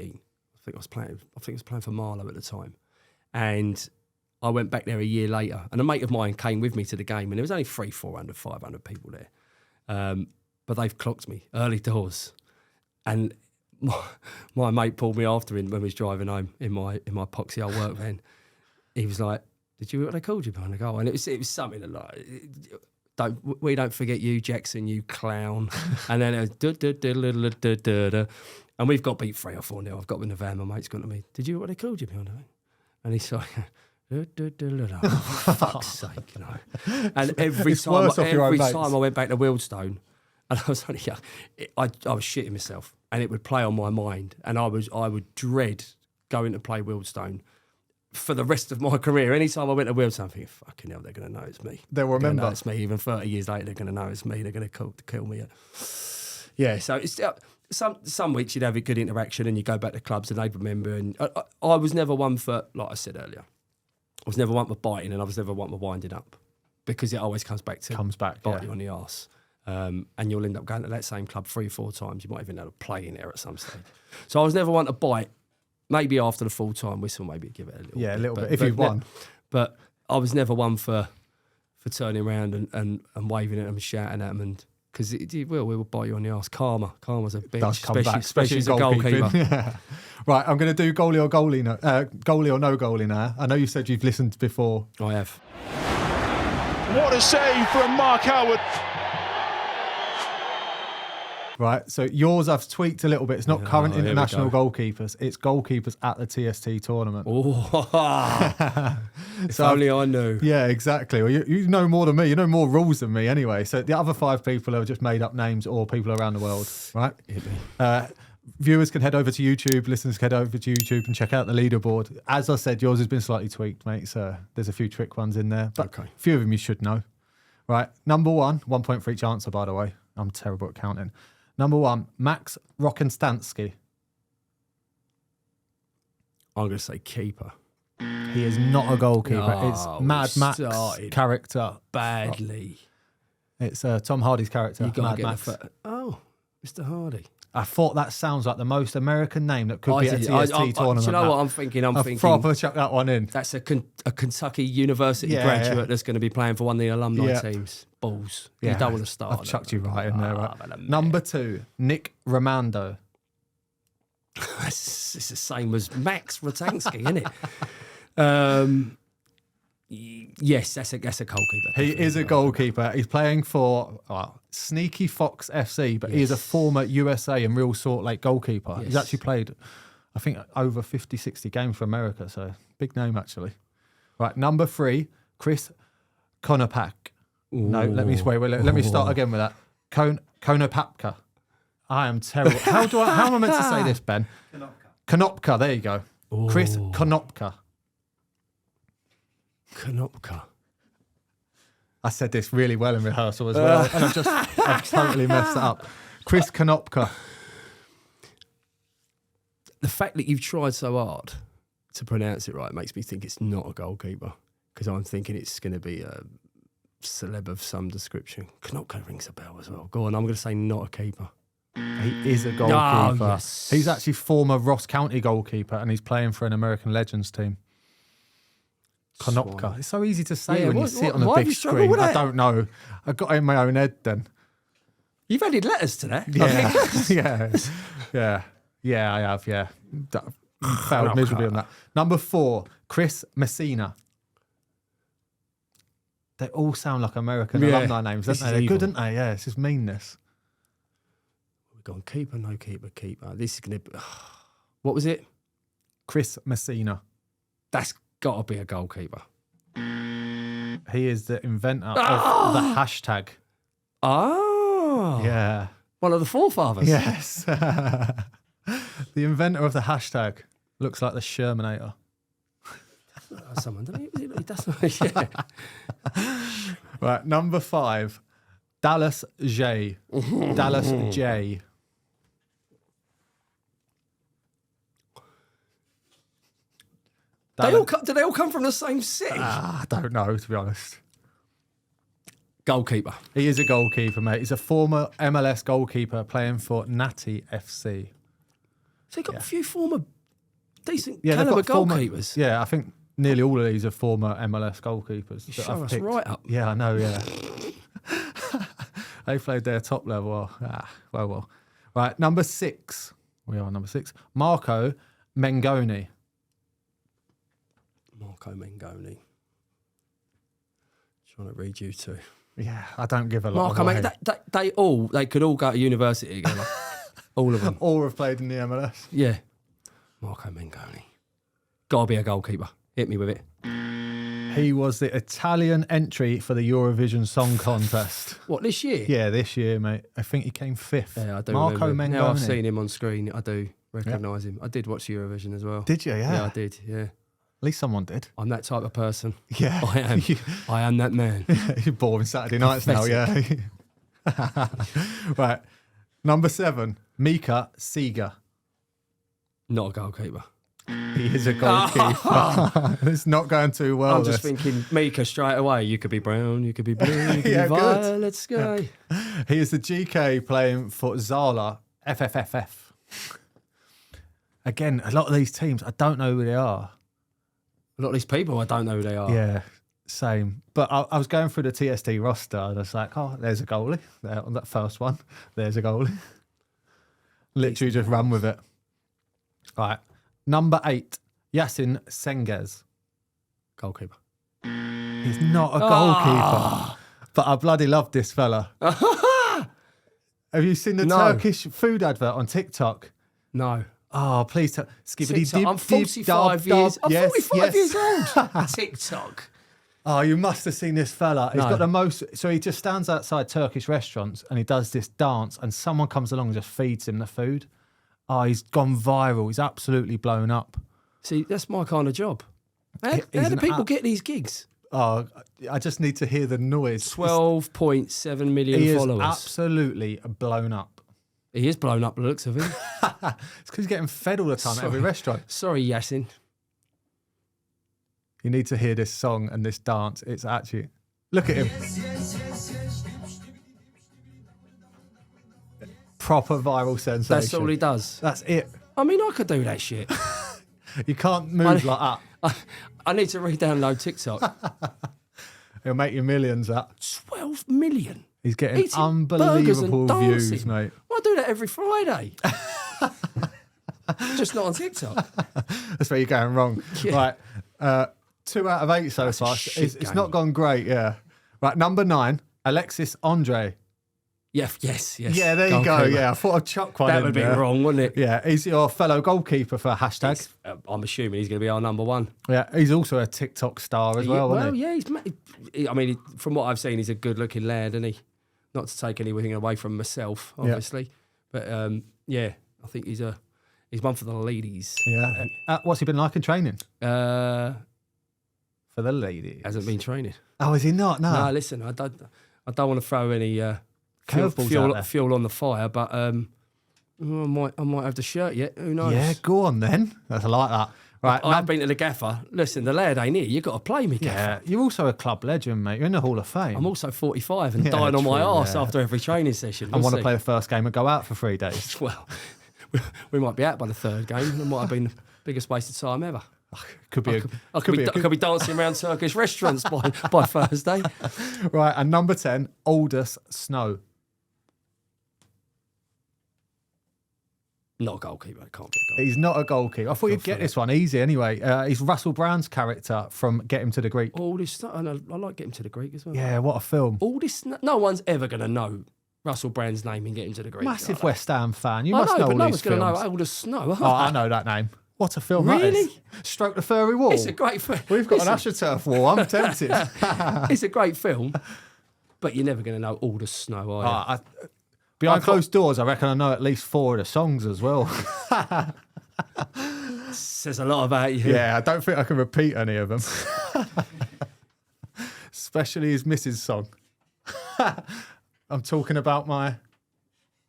think I was playing for Marlow at the time, and I went back there a year later. And a mate of mine came with me to the game, and there was only 300, 400, 500 people there. But they've clocked me early doors. And my mate pulled me after him when we was driving home in my poxy old work van. He was like, "Did you hear what they called you behind the goal?" And it was something like, we don't forget you, Jackson, you clown." And then it was and we've got beat 3 or 4-0. I've got in the van. My mate's gone to me, "Did you hear what they called you behind the van?" And he's like, "Oh, fuck's sake, you know." And every time I went back to Wealdstone. And I was only young. I was shitting myself, and it would play on my mind, and I would dread going to play Wealdstone, for the rest of my career. Anytime I went to Wales, I'm thinking, fucking hell, they're going to know it's me. They'll remember. It's me. Even 30 years later, they're going to know it's me. They're going to kill me. Yeah, so it's some weeks you'd have a good interaction and you go back to clubs and they'd remember. And I was never one for, like I said earlier, I was never one for biting and I was never one for winding up, because it always comes back to bite you on the arse. And you'll end up going to that same club 3 or 4 times. You might even have a play in there at some stage. So I was never one to bite. Maybe after the full-time whistle, maybe give it a little bit. Yeah, a little bit, if you've won. But I was never one for turning around and waving at them and shouting at them, and because it will bite you on the arse. Karma's a bitch, especially as a goalkeeper. Yeah. Right, I'm going to do goalie or no goalie now. I know you said you've listened before. I have. What a save from Mark Howard. Right, so yours I've tweaked a little bit. It's not current international goalkeepers. It's goalkeepers at the TST tournament. Oh, if only I knew. Yeah, exactly. Well, you know more than me. You know more rules than me anyway. So the other 5 people are just made up names or people around the world, right? Viewers can head over to YouTube, listeners can head over to YouTube and check out the leaderboard. As I said, yours has been slightly tweaked, mate. So there's a few trick ones in there, but a few of them you should know. Right, number 1 point for each answer, by the way. I'm terrible at counting. Number 1, Max Rokenstansky. I'm going to say keeper. He is not a goalkeeper. It's Mad Max character. Badly. It's Tom Hardy's character, Mad Max. Mr. Hardy. I thought that sounds like the most American name that could be at a TST tournament. Do you know what I'm thinking? I'm thinking proper chuck that one in. That's a Kentucky University graduate that's going to be playing for one of the alumni teams. Balls. You don't want to start. I've chucked you right in there. Right? Number 2, Nick Romando. It's the same as Max Rotansky, isn't it? Yes, that's a goalkeeper. He is a goalkeeper. He's playing for Sneaky Fox FC, but he is a former USA and Real Salt Lake goalkeeper. He's actually played, I think, over 50, 60 games for America, so big name, actually. Right, number 3, Chris Konopak. No, let me start again with that. Konopapka. I am terrible. How am I meant to say this, Ben? Konopka, there you go. Ooh. Chris Konopka. Konopka. I said this really well in rehearsal as well, and I've totally messed it up. Chris Konopka. The fact that you've tried so hard to pronounce it right makes me think it's not a goalkeeper, because I'm thinking it's going to be a celeb of some description. Konopka rings a bell as well. Go on, I'm going to say not a keeper. He is a goalkeeper. Oh, yes. He's actually former Ross County goalkeeper, and he's playing for an American Legends team. Konopka. It's so easy to say when you see it on a big screen. I don't know. I got it in my own head then. You've added letters to that. Yeah, I have. Yeah, failed miserably on that. Number 4, Chris Messina. They all sound like American alumni names, don't they? They're good, aren't they? Yeah, it's just meanness. We've gone keeper, no keeper, keeper. This is going to be... What was it? Chris Messina. That's got to be a goalkeeper. He is the inventor of the hashtag. Oh. Yeah. One of the forefathers. Yes. The inventor of the hashtag looks like the Shermanator. Someone, doesn't he? He does. Yeah. Right, number 5, Dallas J. Dallas J. Do they all come from the same city? I don't know, to be honest. Goalkeeper. He is a goalkeeper, mate. He's a former MLS goalkeeper playing for Natty FC. So you've got a few former decent caliber goalkeepers. I think nearly all of these are former MLS goalkeepers. You show us right up. Yeah, I know, yeah. They played their top level. Well. Right, number 6. We are number 6. Marco Mengoni. Marco Mengoni. Trying to read you two. Yeah, I don't give a lot. Marco, mate, they could all go to university together. All of them. All have played in the MLS. Yeah. Marco Mengoni. Gotta be a goalkeeper. Hit me with it. He was the Italian entry for the Eurovision Song Contest. What, this year? Yeah, this year, mate. I think he came 5th. Yeah, I do. Marco Mengoni. Now I've seen him on screen. I do recognise him. I did watch Eurovision as well. Did you? Yeah. Yeah, I did. Yeah. At least someone did. I'm that type of person. Yeah. I am. I am that man. You're boring Saturday nights now, yeah. Right. Number 7, Mika Seeger. Not a goalkeeper. He is a goalkeeper. It's not going too well. I'm just thinking, Mika straight away. You could be brown, you could be blue, you could Yeah, be violet sky. He is the GK playing for Zala FFFF. Again, a lot of these teams, I don't know who they are. A lot of these people, I don't know who they are. Yeah, same. But I was going through the TSD roster and I was like, oh, there's a goalie. There on that first one, there's a goalie. Literally just run with it. All right. Number 8, Yasin Senges. Goalkeeper. He's not a goalkeeper. But I bloody love this fella. Have you seen the Turkish food advert on TikTok? No. Oh, please tell. Skibbity dip, I'm dip, 45 dub, years. dub. I'm 45 years Yes. old. TikTok. Oh, you must have seen this fella. He's No. got the most. So he just stands outside Turkish restaurants and he does this dance, and someone comes along and just feeds him the food. Oh, he's gone viral. He's absolutely blown up. See, that's my kind of job. How He's do an people get these gigs? Oh, I just need to hear the noise. 12.7 million He followers. is absolutely blown up. He is blown up, the looks of him. It's because he's getting fed all the time at every restaurant. Sorry, Yasin. You need to hear this song and this dance. It's actually... Look at him. Proper viral sensation. That's all he does. That's it. I mean, I could do that shit. You can't move like that. I need to re-download TikTok. He'll make you millions, that. 12 million. He's getting Eating burgers and unbelievable views, dancing. mate. Well, I do that every Friday. Just not on TikTok. That's where you're going wrong. Yeah. Right. 2 out of 8 so That's a far. shit It's game. not gone great, yeah. Right, number 9, Alexis Andre. Yeah, yes. Yeah, there you go. Goalkeeper. Yeah, I thought I'd chuck one That in would be there. wrong, wouldn't it? Yeah, he's your fellow goalkeeper for hashtag. I'm assuming he's going to be our number one. Yeah, he's also a TikTok star as well, isn't he? Yeah, I mean, from what I've seen, he's a good-looking lad, isn't he? Not to take anything away from myself, obviously, but yeah, I think he's one for the ladies. Yeah. What's he been like in training? For the ladies. hasn't been training. Oh, is he not? No. No, listen, I don't want to throw any Curveballs out there. fuel on the fire, but I might have the shirt yet. Who knows? Yeah, go on then. That's like that. Right. I've been to the gaffer. Listen, the lad ain't here. You've got to play me, gaffer. Yeah, you're also a club legend, mate. You're in the Hall of Fame. I'm also 45 and Yeah, dying on my true, arse yeah. after every training session. I We'll want to see. play the first game and go out for 3 days. Well, we might be out by the third game. It might have been the biggest waste of time ever. Could be. I could be dancing around Turkish restaurants by Thursday. Right, and number 10, Aldous Snow. Not a goalkeeper. Can't be a goalkeeper. He's not a goalkeeper. I thought you'd get this one easy anyway. He's Russell Brand's character from Get Him to the Greek. All this, and I like getting to the Greek as well. Yeah, what a film. All this, no one's ever going to know Russell Brand's name and get him to the Greek. Massive West Ham fan. You I must know, know but all no these one's going to films. know Old as Snow. Oh, I know that name. What a film that is. Really? Stroke the Furry Wall. It's a great film. We've got an AstroTurf wall. I'm tempted. It's a great film, but you're never going to know All the Snow, are you? Behind closed doors, I reckon I know at least 4 of the songs as well. Says a lot about you. Yeah, I don't think I can repeat any of them. Especially his Mrs. song. I'm talking about my...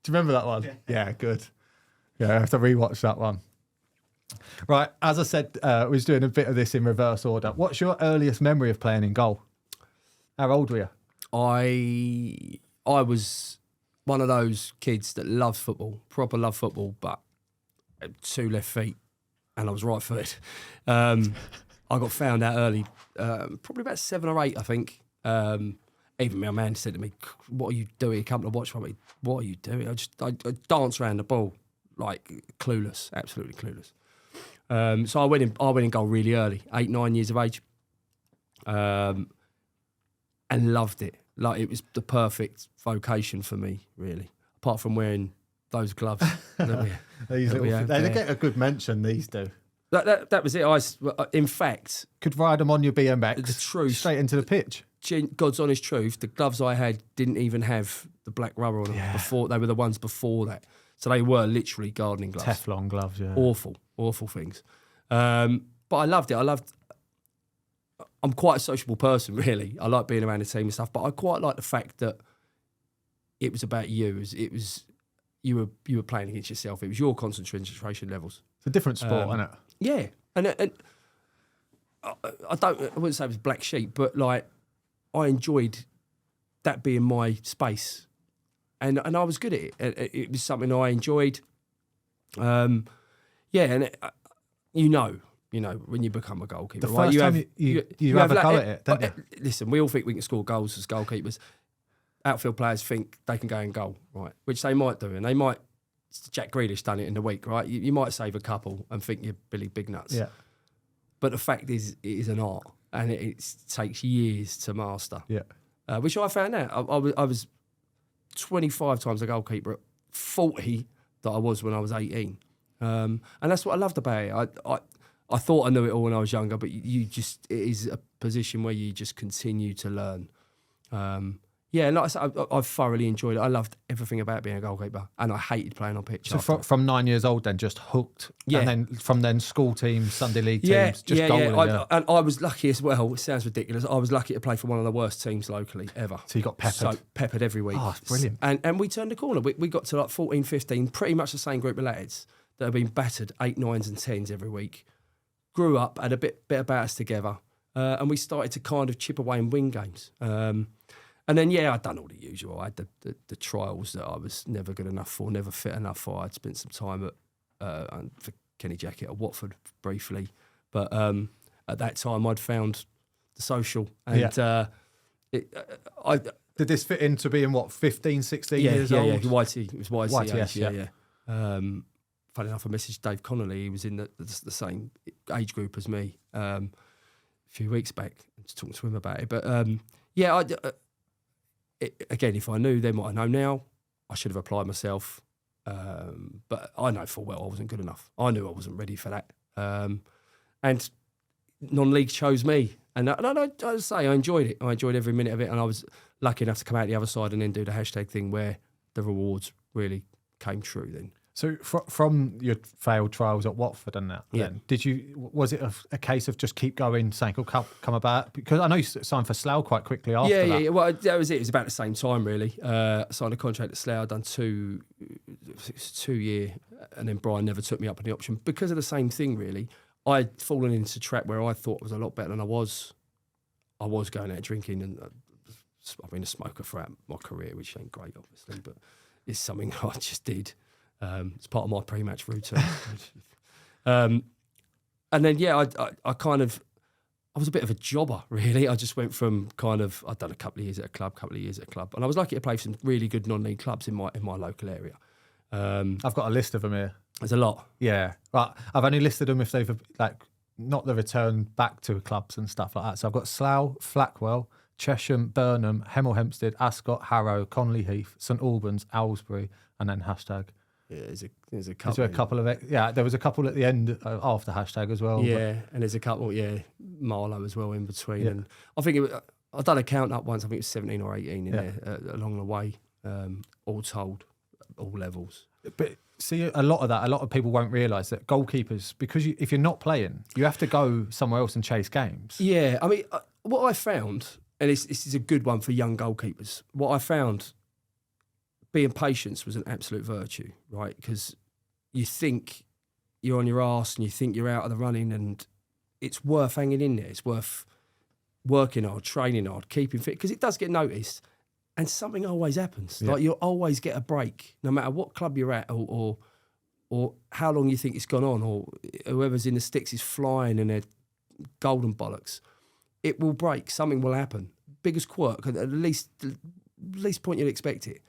Do you remember that one? Yeah, good. Yeah, I have to rewatch that one. Right, as I said, we was doing a bit of this in reverse order. What's your earliest memory of playing in goal? How old were you? I was one of those kids that loved football, proper loved football, but 2 left feet, and I was right-footed. I got found out early, probably about 7 or 8, I think. Even my man said to me, "What are you doing? Come to watch me. What are you doing?" I dance around the ball like clueless, absolutely clueless. So I went in goal really early, 8, 9 years of age, and loved it. Like, it was the perfect vocation for me, really. Apart from wearing those gloves. They get a good mention, these do. That was it. In fact, Could ride them on your BMX. The truth. Straight into the pitch. God's honest truth, the gloves I had didn't even have the black rubber on them before. They were the ones before that. So they were literally gardening gloves. Teflon gloves, yeah. Awful things. But I loved it. I'm quite a sociable person, really. I like being around the team and stuff, but I quite like the fact that it was about you. You were playing against yourself. It was your concentration levels. It's a different sport, isn't it? Yeah, and I wouldn't say it was black sheep, but like I enjoyed that being my space, and I was good at it. It was something I enjoyed. And you know, when you become a goalkeeper, The right? first time you have a go at it, don't you? Listen, we all think we can score goals as goalkeepers. Outfield players think they can go and goal, right? Which they might do, and they might. Jack Grealish done it in the week, right? You might save a couple and think you're Billy Big Nuts. Yeah. But the fact is, it is an art, and it takes years to master. Yeah. Which I found out. I was 25 times a goalkeeper at 40 that I was when I was 18. And that's what I loved about it. I thought I knew it all when I was younger, but it is a position where you just continue to learn. And like I said, I thoroughly enjoyed it. I loved everything about being a goalkeeper, and I hated playing on pitch. So from 9 years old, then just hooked. Yeah. And then from then school teams, Sunday league teams, just goaling. And I was lucky as well. It sounds ridiculous. I was lucky to play for one of the worst teams locally ever. So you got peppered. So peppered every week. Oh, it's brilliant. And we turned the corner. We got to like 14, 15, pretty much the same group of lads that have been battered 8, 9s and 10s every week. Grew up, had a bit about us together. And we started to kind of chip away and win games. And then, I'd done all the usual. I had the trials that I was never good enough for, never fit enough for. I'd spent some time for Kenny Jacko at Watford briefly. But at that time, I'd found the social. And did this fit into being, 15, 16 years old? Yeah, YT. It was YT, yeah. Funny enough, I messaged Dave Connolly. He was in the same age group as me a few weeks back. I was talking to him about it. But, again, if I knew then what I know now, I should have applied myself. But I know full well I wasn't good enough. I knew I wasn't ready for that. And non-league chose me. And I say I enjoyed it. I enjoyed every minute of it. And I was lucky enough to come out the other side and then do the hashtag thing where the rewards really came true then. So from your failed trials at Watford and that, then was it a case of just keep going, something will come about? Because I know you signed for Slough quite quickly after that. Yeah. Well, that was it. It was about the same time, really. I signed a contract at Slough. I'd done 2 year, and then Brian never took me up on the option because of the same thing, really. I'd fallen into a trap where I thought I was a lot better than I was. I was going out drinking, and I've been a smoker throughout my career, which ain't great, obviously, but it's something I just did. It's part of my pre-match routine. And then, I kind of, I was a bit of a jobber, really. I just went from I'd done a couple of years at a club, and I was lucky to play for some really good non-league clubs in my local area. I've got a list of them here. There's a lot. Yeah, but I've only listed them if they've not the return back to clubs and stuff like that. So I've got Slough, Flackwell, Chesham, Burnham, Hemel Hempstead, Ascot, Harrow, Conley Heath, St Albans, Aylesbury, and then hashtag. Yeah, there's a couple. Is there a couple of it? Yeah, there was a couple at the end after hashtag as well. Yeah, and there's a couple. Yeah, Marlow as well in between. Yeah. And I think I've done a count up once. I think it was 17 or 18 in there along the way. All told, all levels. But see, a lot of people won't realise that goalkeepers, because if you're not playing, you have to go somewhere else and chase games. Yeah, I mean, what I found, and this is a good one for young goalkeepers. What I found. Being patient was an absolute virtue, right? Because you think you're on your arse and you think you're out of the running, and it's worth hanging in there. It's worth working hard, training hard, keeping fit, because it does get noticed. And something always happens. Yeah. Like you'll always get a break, no matter what club you're at or how long you think it's gone on, or whoever's in the sticks is flying and they're golden bollocks. It will break. Something will happen. Biggest quirk, at the least point you'd expect it.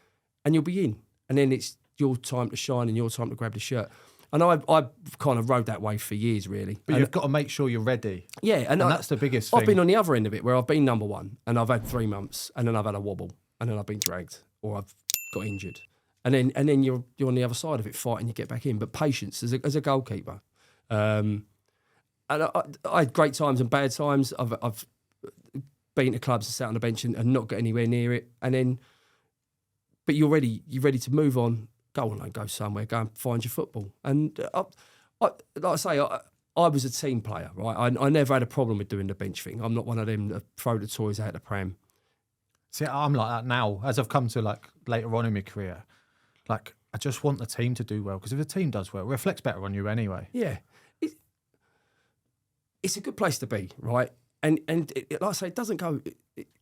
And you'll be in. And then it's your time to shine and your time to grab the shirt. And I've kind of rode that wave for years, really. But you've got to make sure you're ready. Yeah. And that's the biggest thing. I've been on the other end of it, where I've been number one and I've had 3 months, and then I've had a wobble, and then I've been dragged, or I've got injured. And then you're on the other side of it, fighting, you get back in. But patience as a goalkeeper. And I had great times and bad times. I've been to clubs and sat on the bench and not got anywhere near it. And then... But you're ready to move on, go somewhere, go and find your football. And like I say, I was a team player, right? I never had a problem with doing the bench thing. I'm not one of them that throw the toys out the pram. See, I'm like that now. As I've come to like later on in my career, like I just want the team to do well, because if the team does well, it reflects better on you anyway. Yeah, it's a good place to be, right? And like I say, it doesn't go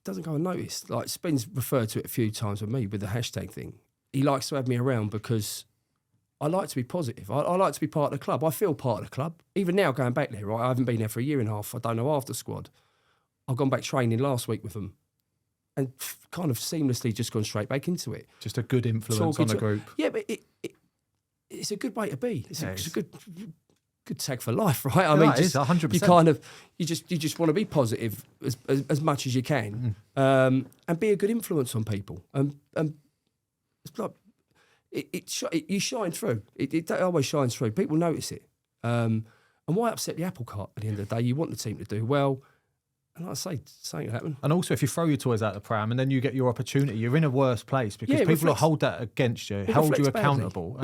unnoticed. Like Spence referred to it a few times with me with the hashtag thing. He likes to have me around because I like to be positive. I like to be part of the club. I feel part of the club. Even now, going back there, right? I haven't been there for a year and a half. I don't know half the squad. I've gone back training last week with them, and kind of seamlessly just gone straight back into it. Just a good influence on the group. Yeah, but it's a good way to be. It's a good tag for life, right? I mean, it is 100%. You kind of you just want to be positive as much as you can, and be a good influence on people. And it's like you shine through. It always shines through. People notice it. And why upset the apple cart at the end of the day? You want the team to do well. And like I say, something will happen. And also, if you throw your toys out the pram and then you get your opportunity, you're in a worse place, because people will hold that against you, hold you accountable.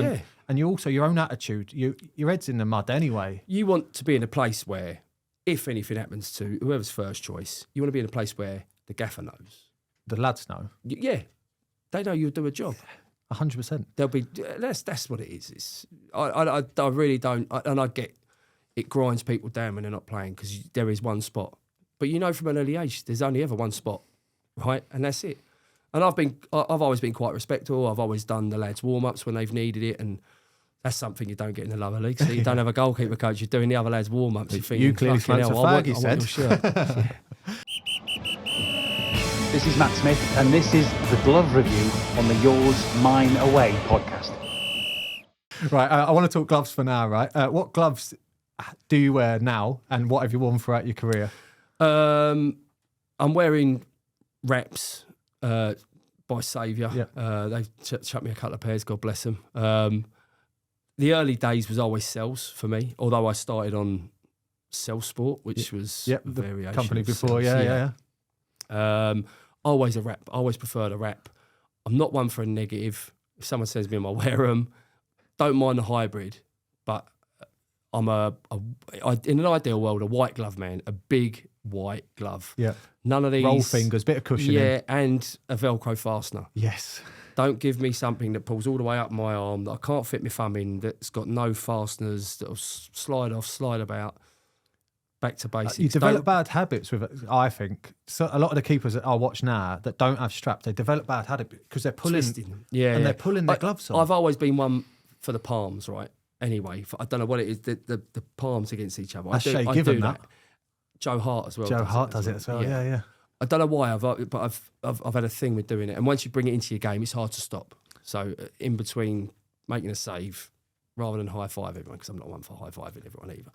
And you also, your own attitude, your head's in the mud anyway. You want to be in a place where, if anything happens to whoever's first choice, you want to be in a place where the gaffer knows. The lads know. Yeah. They know you'll do a job. 100%. They'll be, that's what it is. I really don't, and I get it grinds people down when they're not playing, because there is one spot. But you know from an early age, there's only ever one spot, right? And that's it. And I've always been quite respectful. I've always done the lads' warm-ups when they've needed it, and that's something you don't get in the lower league. So you don't have a goalkeeper coach, you're doing the other lads' warm-ups. You clearly smoked a fag, he said. This is Matt Smith, and this is the glove review on the Yours, Mine, Away podcast. Right, I want to talk gloves for now, right? What gloves do you wear now, and what have you worn throughout your career? I'm wearing Reps by Saviour. Yeah. They've chucked me a couple of pairs, God bless them. The early days was always Cells for me, although I started on Cell Sport, which was the variation company of before. Cells, always a Rep. Always preferred a Rep. I'm not one for a negative. If someone sends me them, I'll wear them. Don't mind the hybrid, but I'm in an ideal world, a white glove man, a big white glove. Yeah. None of these. Roll fingers, bit of cushioning. Yeah, and a Velcro fastener. Yes. Don't give me something that pulls all the way up my arm, that I can't fit my thumb in, that's got no fasteners, that'll slide off, slide about. Back to basics. You develop bad habits with it, I think. So a lot of the keepers that I watch now that don't have straps, they develop bad habits because they're pulling. Twisting. Yeah, and they're pulling their gloves off. I've always been one for the palms, right? Anyway, I don't know what it is, the palms against each other. That's Shay Given, that. Joe Hart as well. Joe Hart does it as well, yeah. I don't know why, but I've had a thing with doing it. And once you bring it into your game, it's hard to stop. So in between making a save, rather than high-five everyone, because I'm not one for high-fiving everyone either,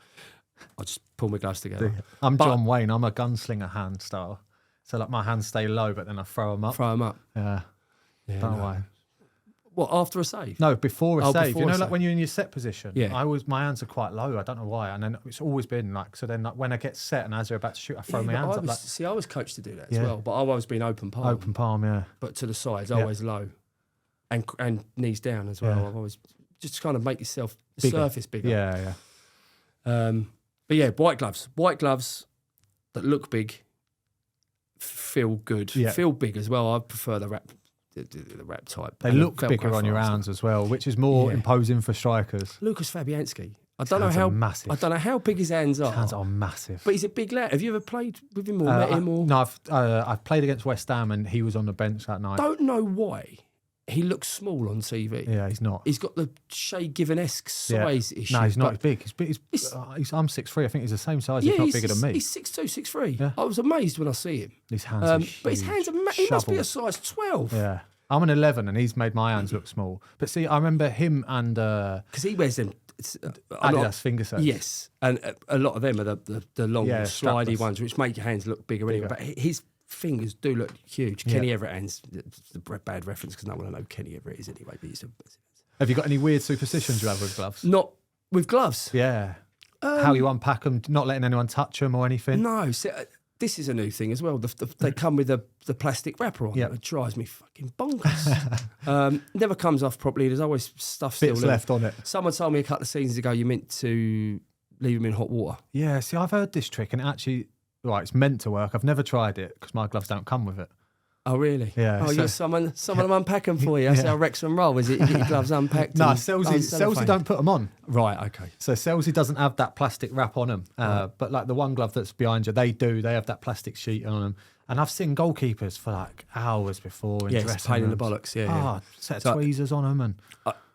I just pull my gloves together. I'm John Wayne. I'm a gunslinger hand style. So like my hands stay low, but then I throw them up. Yeah. Don't know why. What, after a save? No, before a save. Before like when you're in your set position. Yeah. My hands are quite low. I don't know why. And then it's always been like, so then like when I get set and as they're about to shoot, I throw my hands up. I was coached to do that as well, but I've always been open palm. Open palm, yeah. But to the sides, always low. And knees down as well. I've always just kind of make yourself the surface bigger. Yeah. But yeah, white gloves that look big, feel good, feel big as well. I prefer the wrap type. They look bigger on your hands as well, which is more imposing for strikers. Lucas Fabianski. I don't know how big his hands are. His hands are massive. But he's a big lad. Have you ever played with him or met him? Or? No, I've played against West Ham and he was on the bench that night. Don't know why. He looks small on TV. Yeah, he's not. He's got the Shay Given-esque size issue. No, he's not as big. He's big. I'm 6'3". I think he's the same size, if not bigger than me. He's 6'2", 6'3". Yeah. I was amazed when I see him. His hands are huge. But his hands are he must be a size 12. Yeah. I'm an 11 and he's made my hands look small. But see, I remember him and... Because he wears them... Adidas finger sets. Yes. And a lot of them are the long, slidey ones, which make your hands look bigger anyway. But his fingers do look huge. Kenny Everett hands, it's a bad reference because no one will know Kenny Everett is anyway. But have you got any weird superstitions you have with gloves? Not with gloves. Yeah. How you unpack them, not letting anyone touch them or anything? No. See, this is a new thing as well. They come with the plastic wrapper on. It drives me fucking bonkers. Never comes off properly. There's always stuff Bits still left on it. Someone told me a couple of seasons ago you meant to leave them in hot water. Yeah, see, I've heard this trick and actually, right, it's meant to work. I've never tried it because my gloves don't come with it. Oh, really? Yeah. Oh, so- you're someone unpack them for you. That's how Wrexham roll. Is it? You get your gloves unpacked? No, and Selzy don't put them on. Right, okay. So Selzy doesn't have that plastic wrap on them. But like the one glove that's behind you, they do. They have that plastic sheet on them. And I've seen goalkeepers for like hours before. Yeah, it's a pain in the bollocks. Yeah. Set of tweezers on them. And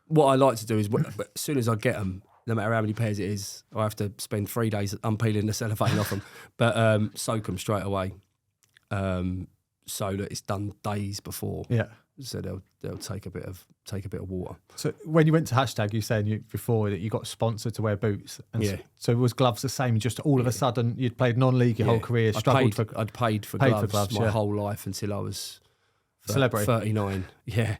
What I like to do is, as soon as I get them, no matter how many pairs it is, I have to spend 3 days unpeeling the cellophane off them. But soak them straight away. So that it's done days before. yeah. So they'll take a bit of water. So when you went to hashtag, you saying before that you got sponsored to wear boots. And Yeah. So was gloves the same? Just all of a sudden you'd played non-league your whole career, struggled I'd paid for paid for gloves, gloves, my yeah. whole life until I was Celebrity. 39. Yeah.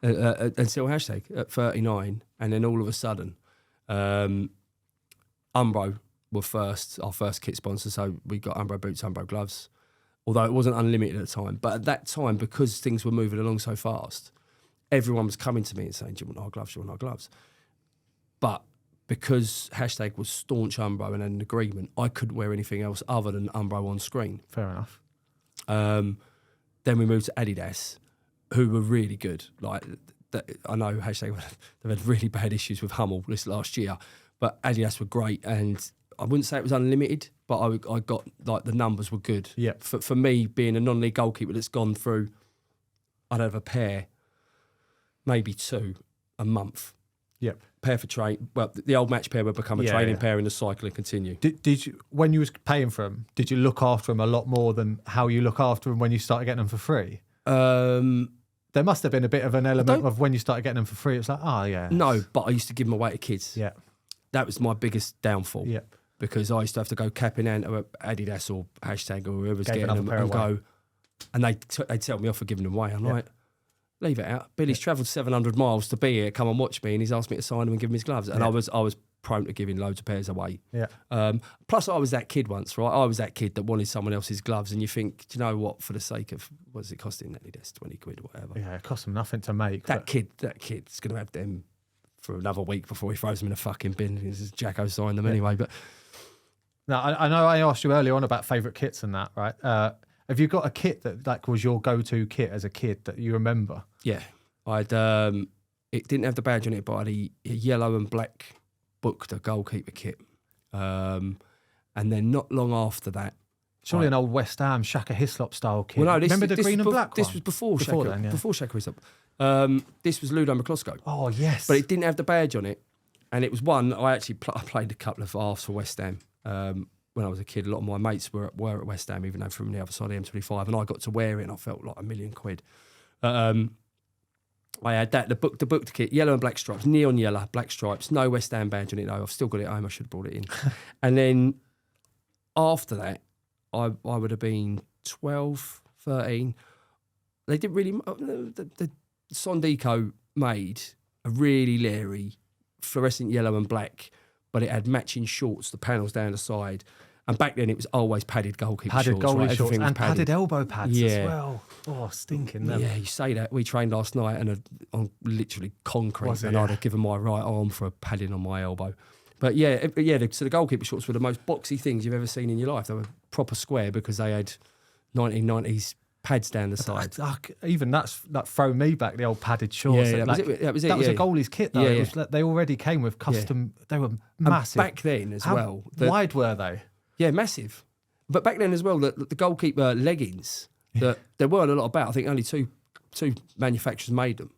Until hashtag at 39, and then all of a sudden, Umbro were our first kit sponsor, so we got Umbro boots, Umbro gloves. Although it wasn't unlimited at the time. But at that time, because things were moving along so fast, everyone was coming to me and saying, do you want our gloves? Do you want our gloves? But because hashtag was staunch Umbro and had an agreement, I couldn't wear anything else other than Umbro on screen. Fair enough. Then we moved to Adidas, who were really good. Like, I know hashtag they've had really bad issues with Hummel this last year, but Adidas were great, and I wouldn't say it was unlimited, but I got, like, the numbers were good. Yeah. For me, being a non-league goalkeeper that's gone through, I'd have a pair, maybe 2 a month. Yep. Pair for train. Well, the old match pair would become a Yeah, training yeah. pair in the cycle and continue. Did you, when you was paying for them, did you look after them a lot more than how you look after them when you started getting them for free? There must have been a bit of an element of when you started getting them for free. It's like, oh, yeah. No, but I used to give them away to kids. Yeah. That was my biggest downfall. Yeah. Because I used to have to go capping into Adidas or hashtag or whoever's Gave getting another them pair and away. go, and they'd tell me off for giving them away. I'm Yeah. like, leave it out. Billy's travelled 700 miles to be here, come and watch me, and he's asked me to sign him and give him his gloves. And Yeah. I was prone to giving loads of pairs away. Yeah. Plus, I was that kid once, right? I was that kid that wanted someone else's gloves, and you think, do you know what? For the sake of, what's it costing Adidas, 20 quid or whatever. Yeah, it cost them nothing to make. That kid's going to have them for another week before he throws them in a fucking bin. Because Jacko signed them anyway. But Now, I know I asked you earlier on about favourite kits and that, right? Have you got a kit that was your go-to kit as a kid that you remember? yeah, it didn't have the badge on it, but I had a yellow and black Booked Goalkeeper kit. And then not long after that, Surely an old West Ham Shaka Hislop style kit. well, no, this, remember the this green was and black This one? was before Before Shaka. then, yeah. Before Shaka was up. This was Ludo McCloskey. Oh, yes. But it didn't have the badge on it. And it was one, I actually I played a couple of halves for West Ham when I was a kid. A lot of my mates were at West Ham, even though from the other side of the M25. And I got to wear it and I felt like £1,000,000. I had that, the booked kit, yellow and black stripes, neon yellow, black stripes, no West Ham badge on it, though. I've still got it at home, I should have brought it in. And then after that, I would have been 12, 13. They didn't really, the Sondico made a really leery fluorescent yellow and black, but it had matching shorts, the panels down the side. And back then it was always padded goalkeeper padded shorts. goalie right? shorts Everything was and padded elbow pads Yeah. as well. Oh, stinking them. Yeah, you say that. We trained last night on literally concrete, Was it? and I'd Yeah. have given my right arm for a padding on my elbow. But so the goalkeeper shorts were the most boxy things you've ever seen in your life. They were proper square because they had 1990s pads down the side. Even that's like thrown me back, the old padded shorts. Yeah, Like, that was it. That was a goalie's kit though. Yeah, It was like they already came with custom. They were And massive. back then as How well. wide were they? Yeah, massive. But back then as well, the goalkeeper leggings that there weren't a lot about. I think only two manufacturers made them.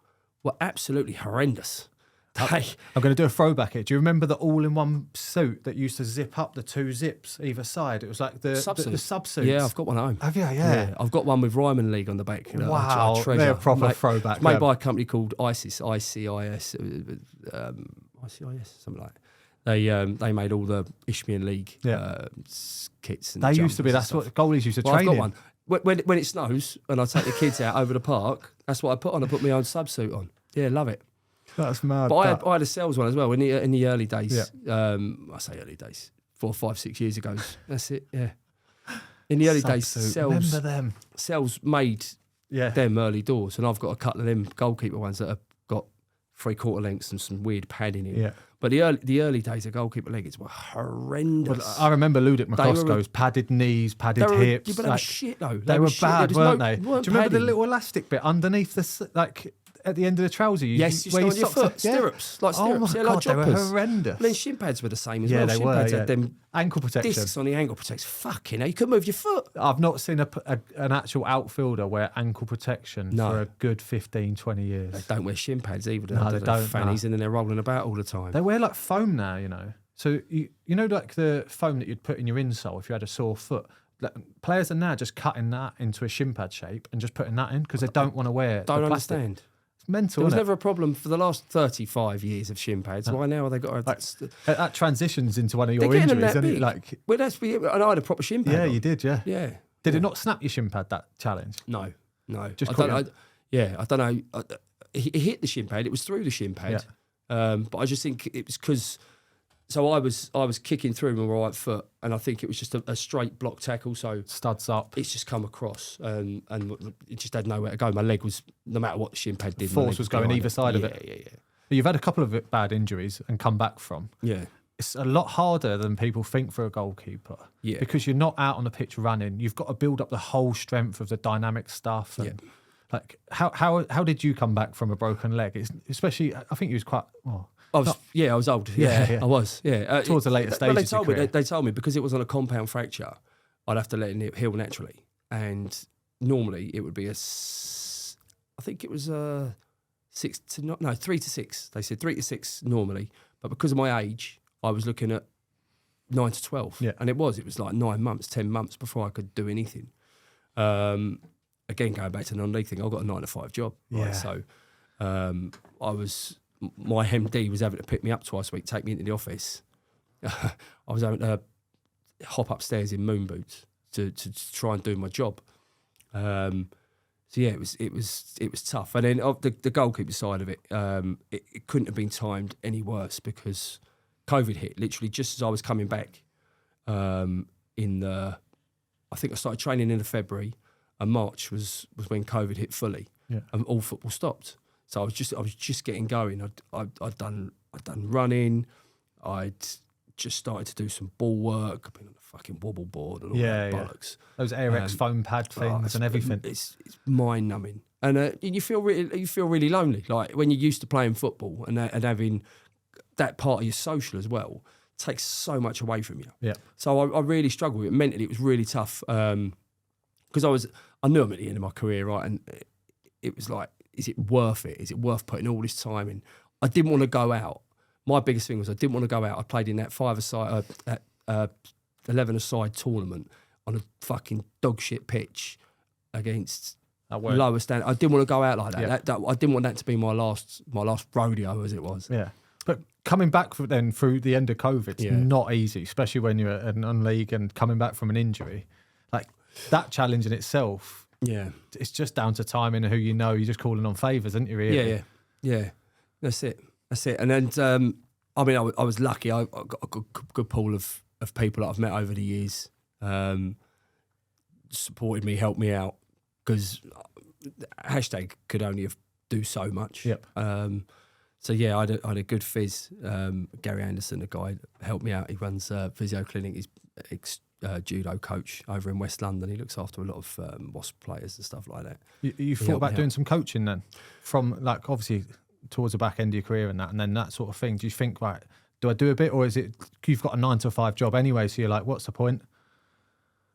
Were absolutely horrendous. I'm going to do a throwback here. Do you remember the all-in-one suit that used to zip up the 2 zips either side? It was like the subsuits. Yeah, I've got one at home. Have you? Yeah. I've got one with Ryman League on the back. Wow, I treasure. they're a proper Mate, throwback. It's made them. by a company called ICIS, ICIS, something like that. They made all the Isthmian League kits. And They used to be. jumpers That's and what goalies used to stuff. Well, train I've got in. one. When it snows and I take the kids out over the park, that's what I put on. I put my own subsuit on. Yeah, love it. That's mad. But I had a sales one as well in the early days. Yeah. I say early days, 4, 5, 6 years ago. That's it. Yeah. In the early days, Remember them? Sales made Yeah. them early doors, and I've got a couple of them goalkeeper ones that have got 3/4 lengths and some weird padding in. Yeah. But the early days of goalkeeper leggings were horrendous. Well, I remember Ludic McCosco's padded knees, padded hips. Yeah, but they were shit though. They were bad, weren't they? Weren't Do you remember padding. the little elastic bit underneath at the end of the trouser? Yes, you where on your socks foot, up- stirrups, like Oh stirrups, my yeah, God, like they were joggers. horrendous. But then shin pads were the same as Yeah, well. they Shin were. pads Yeah. had them Ankle protection. discs on the ankle protectors. Fucking hell, you couldn't move your foot. I've not seen an actual outfielder wear ankle protection No. for a good 15, 20 years. They don't wear shin pads either. No, they They're don't, fannies, no. and then they're rolling about all the time. They wear like foam now, you know. So you know, like the foam that you'd put in your insole if you had a sore foot. Like, players are now just cutting that into a shin pad shape and just putting that in because they don't want to wear. Don't the plastic. understand. It's mental. There was isn't never a problem for the last 35 years of shin pads. Why now are they got? it? That transitions into one of They're your getting them injuries, that isn't it? big. Like, Well, and I had a proper shin pad. yeah, on. you did, yeah. Yeah. Did it not snap your shin pad, that challenge? No. Just I caught don't know. I don't know. It hit the shin pad. It was through the shin pad. But I just think it was because. So I was kicking through with my right foot, and I think it was just a straight block tackle. So Studs up. it's just come across, and it just had nowhere to go. My leg was, no matter what the shin pad did, my Force leg was going behind either side of it. Yeah. You've had a couple of bad injuries and come back from. Yeah. It's a lot harder than people think for a goalkeeper. Yeah. Because you're not out on the pitch running. You've got to build up the whole strength of the dynamic stuff. And like, how did you come back from a broken leg? Especially, I think you was quite. Well, I was old. Yeah. I was. Yeah, Towards the later stages of your career. They told me because it was on a compound fracture, I'd have to let it heal naturally, and normally it would be I think it was 3 to 6. They said 3 to 6 normally, but because of my age, I was looking at 9 to 12. Yeah. And it was like 9 months, 10 months before I could do anything. Again, going back to the non-league thing, I got a 9 to 5 job. Right? Yeah. So my MD was having to pick me up twice a week, take me into the office. I was having to hop upstairs in moon boots to try and do my job. So yeah, it was tough. And then the goalkeeper side of it, it couldn't have been timed any worse because COVID hit literally just as I was coming back. I think I started training in February, and March was when COVID hit fully, and all football stopped. So I was just getting going. I'd done running. I'd just started to do some ball work. I've been on the fucking wobble board and all that bollocks. Those ARX foam pad things and everything. It's mind numbing, and you feel really lonely. Like when you're used to playing football and having that part of your social as well takes so much away from you. Yeah. So I really struggled with it. Mentally, it was really tough because I knew I'm at the end of my career, right? And it was like, is it worth it? Is it worth putting all this time in? I didn't want to go out. My biggest thing was I didn't want to go out. I played in that 11-a-side tournament on a fucking dog shit pitch against lower standard. I didn't want to go out like that. Yeah. I didn't want that to be my last rodeo, as it was. Yeah. But coming back then through the end of COVID, it's not easy, especially when you're at an non-league and coming back from an injury. Like that challenge in itself, it's just down to timing and who you know. You're just calling on favours, aren't you? Really? Yeah. That's it. And then, I was lucky. I got a good pool of people that I've met over the years, supported me, helped me out, because hashtag could only do so much. Yep. So yeah, I had a good phys. Gary Anderson, a guy, helped me out. He runs a physio clinic. He's judo coach over in West London. He looks after a lot of WASP players and stuff like that. You thought about doing some coaching then, from like obviously towards the back end of your career and then that sort of thing. Do you think, right, do I do a bit, or is it you've got a 9 to 5 job anyway? So you're like, what's the point?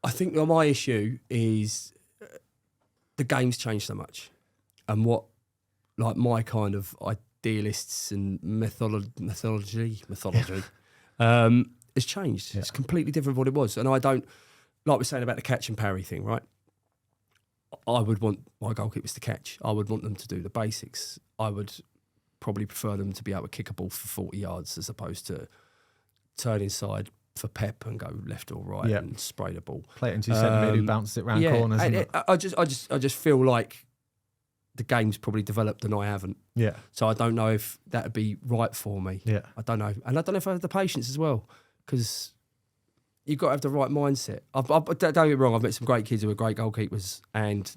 I think my issue is the game's changed so much, and what like my kind of idealists and methodology has changed. It's completely different from what it was, and I don't like we're saying about the catch and parry thing, right? I would want my goalkeepers to catch. I would want them to do the basics. I would probably prefer them to be able to kick a ball for 40 yards as opposed to turn inside for pep and go left or right and spray the ball. Play it into your centre mid who bounces it round corners. I just feel like the game's probably developed and I haven't. Yeah. So I don't know if that would be right for me. Yeah. I don't know. And I don't know if I have the patience as well, because you've got to have the right mindset. Don't get me wrong, I've met some great kids who are great goalkeepers, and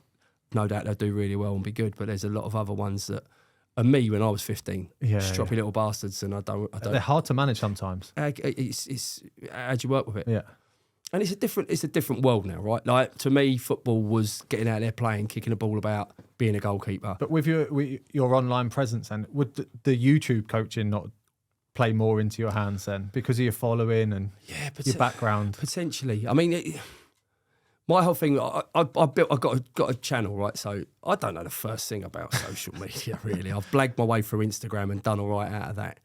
no doubt they'll do really well and be good, but there's a lot of other ones that and me when I was 15. Yeah, Stroppy little bastards, and I don't. They're hard to manage sometimes. It's how do you work with it? Yeah. And it's a different world now, right? Like to me, football was getting out there playing, kicking a ball about, being a goalkeeper. But with your online presence, and would the YouTube coaching not play more into your hands then because of your following and your background? Potentially. I mean, my whole thing, I got a channel, right? So I don't know the first thing about social media, really. I've blagged my way through Instagram and done all right out of that.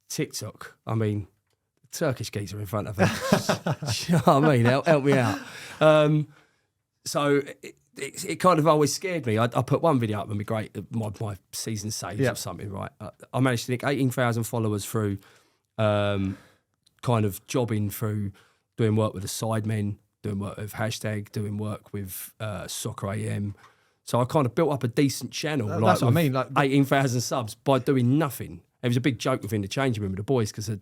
TikTok, I mean, Turkish geezer in front of him. You know what I mean? Help me out. So it kind of always scared me. I put one video up and be great, my season saves or something, right? I managed to nick 18,000 followers through kind of jobbing through doing work with the Sidemen, doing work with Hashtag, doing work with Soccer AM. So I kind of built up a decent channel. That's what I mean. Like 18,000 subs by doing nothing. It was a big joke within the changing room with the boys because I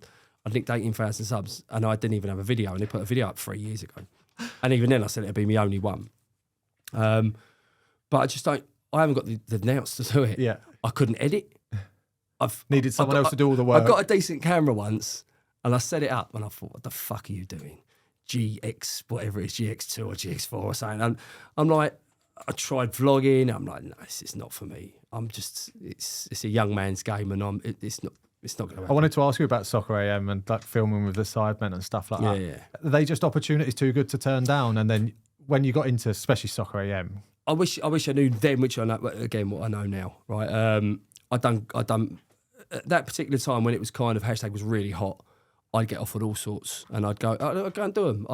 nicked 18,000 subs and I didn't even have a video, and they put a video up 3 years ago. And even then I said it'd be my only one. But I haven't got the nous to do it. Yeah. I couldn't edit. I've needed someone else to do all the work. I got a decent camera once and I set it up and I thought, what the fuck are you doing? GX, whatever it is, GX2 or GX4 or something. And I'm like, I tried vlogging. I'm like, no, this is not for me. It's a young man's game and it's not going to happen. I wanted to ask you about Soccer AM and like filming with the Sidemen and stuff like that. Yeah. Are they just opportunities too good to turn down? And then when you got into especially Soccer AM, I wish I knew then, which I know again what I know now, right? I done at that particular time when it was kind of Hashtag was really hot. I'd get offered all sorts, and I'd go and do them.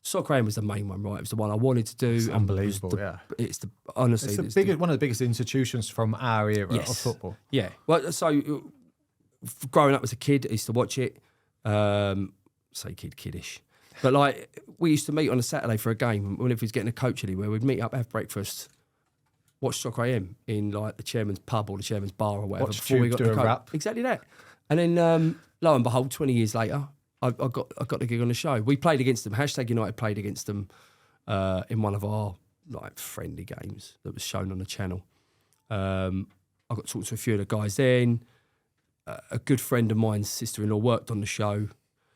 Soccer AM was the main one, right? It was the one I wanted to do. It's unbelievable, It's honestly one of the biggest institutions from our era of football. Yeah. Well, so growing up as a kid, I used to watch it. Say kiddish. But like we used to meet on a Saturday for a game. When if we was getting a coach anywhere, we'd meet up, have breakfast, watch Soccer AM in like the chairman's pub or the chairman's bar or whatever. Watch before we got do the a coach. rap. Exactly that. And then lo and behold, 20 years later, I got the gig on the show. We played against them. Hashtag United played against them in one of our like friendly games that was shown on the channel. I got to talk to a few of the guys then. A good friend of mine's sister-in-law worked on the show.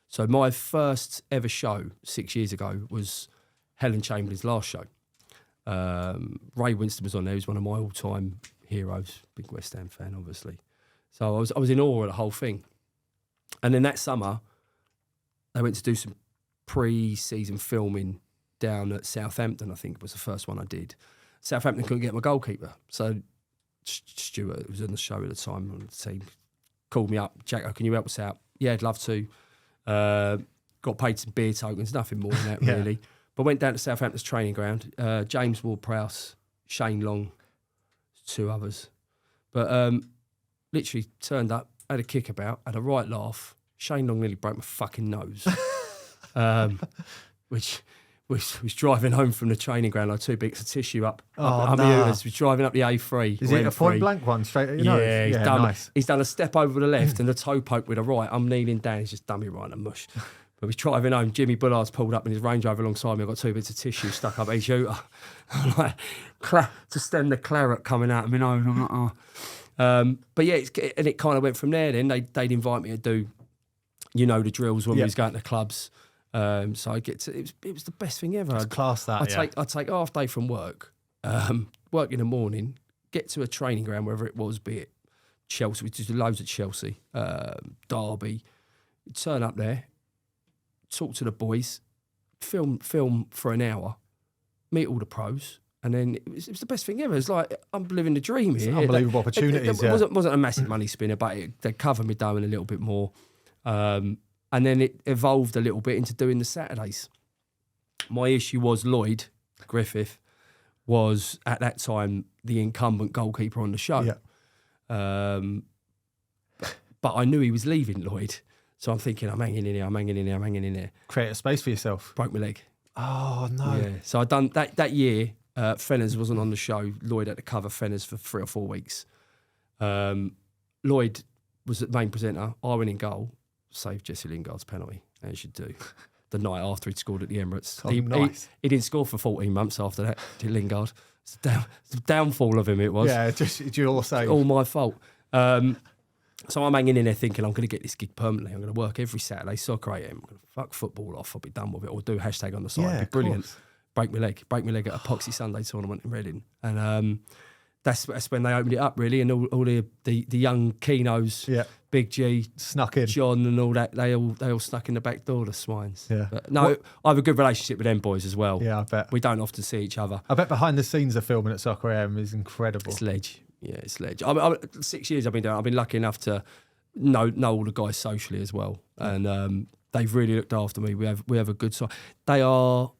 So my first ever show 6 years ago was Helen Chamberlain's last show. Ray Winston was on there. He was one of my all-time heroes. Big West Ham fan, obviously. So I was in awe of the whole thing. And then that summer, they went to do some pre-season filming down at Southampton, I think was the first one I did. Southampton couldn't get my goalkeeper. So Stuart, who was on the show at the time on the team, called me up. Jacko, can you help us out? Yeah, I'd love to. Got paid some beer tokens, nothing more than that really. But went down to Southampton's training ground. James Ward-Prowse, Shane Long, two others. But literally turned up, had a kickabout, had a right laugh. Shane Long nearly broke my fucking nose. Which was driving home from the training ground, like 2 bits of tissue up. Was driving up the A3. Is it a point blank one straight at your nose? Yeah, Nice. He's done a step over the left and a toe poke with a right. I'm kneeling down, he's just done me right in the mush. But we're driving home, Jimmy Bullard's pulled up in his Range Rover alongside me. I've got 2 bits of tissue stuck up his shooter. I'm like, to stem the claret coming out of my nose. I'm like, oh. But yeah, and it kind of went from there then. They'd invite me to do, the drills when we was going to clubs. So I get to, it was the best thing ever. It's class that, I'd take half day from work, work in the morning, get to a training ground, wherever it was, be it Chelsea, we did loads at Chelsea, Derby, turn up there, talk to the boys, film for an hour, meet all the pros, and then it was the best thing ever. It's like, I'm living the dream here. Unbelievable opportunities, It wasn't a massive money spinner, but they covered me down a little bit more. And then it evolved a little bit into doing the Saturdays. My issue was Lloyd Griffith was, at that time, the incumbent goalkeeper on the show. Yeah. But I knew he was leaving, Lloyd. So I'm thinking, I'm hanging in there. Create a space for yourself. Broke my leg. Oh, no. Yeah. So I done that year, Fenners wasn't on the show. Lloyd had to cover Fenners for 3 or 4 weeks. Lloyd was the main presenter. I went in goal. Saved Jesse Lingard's penalty, as you do. The night after he'd scored at the Emirates. Oh, nice. He didn't score for 14 months after that, did Lingard. It's the downfall of him, it was. Yeah, just you all say. All my fault. So I'm hanging in there thinking I'm going to get this gig permanently. I'm going to work every Saturday, soccer AM. I'm going to fuck football off. I'll be done with it. Or do hashtag on the side. Yeah, It'd be brilliant. course. Break my leg at a Poxy Sunday tournament in Reading. And that's when they opened it up, really. And all the young Kenos, Big G, snuck in. John and all that, they all snuck in the back door, the swines. Yeah. But no, I have a good relationship with them boys as well. Yeah, I bet. We don't often see each other. I bet behind the scenes of filming at Soccer AM is incredible. It's ledge. Yeah, it's ledge. I 6 years I've been doing. I've been lucky enough to know all the guys socially as well, and they've really looked after me. We have a good side. They are.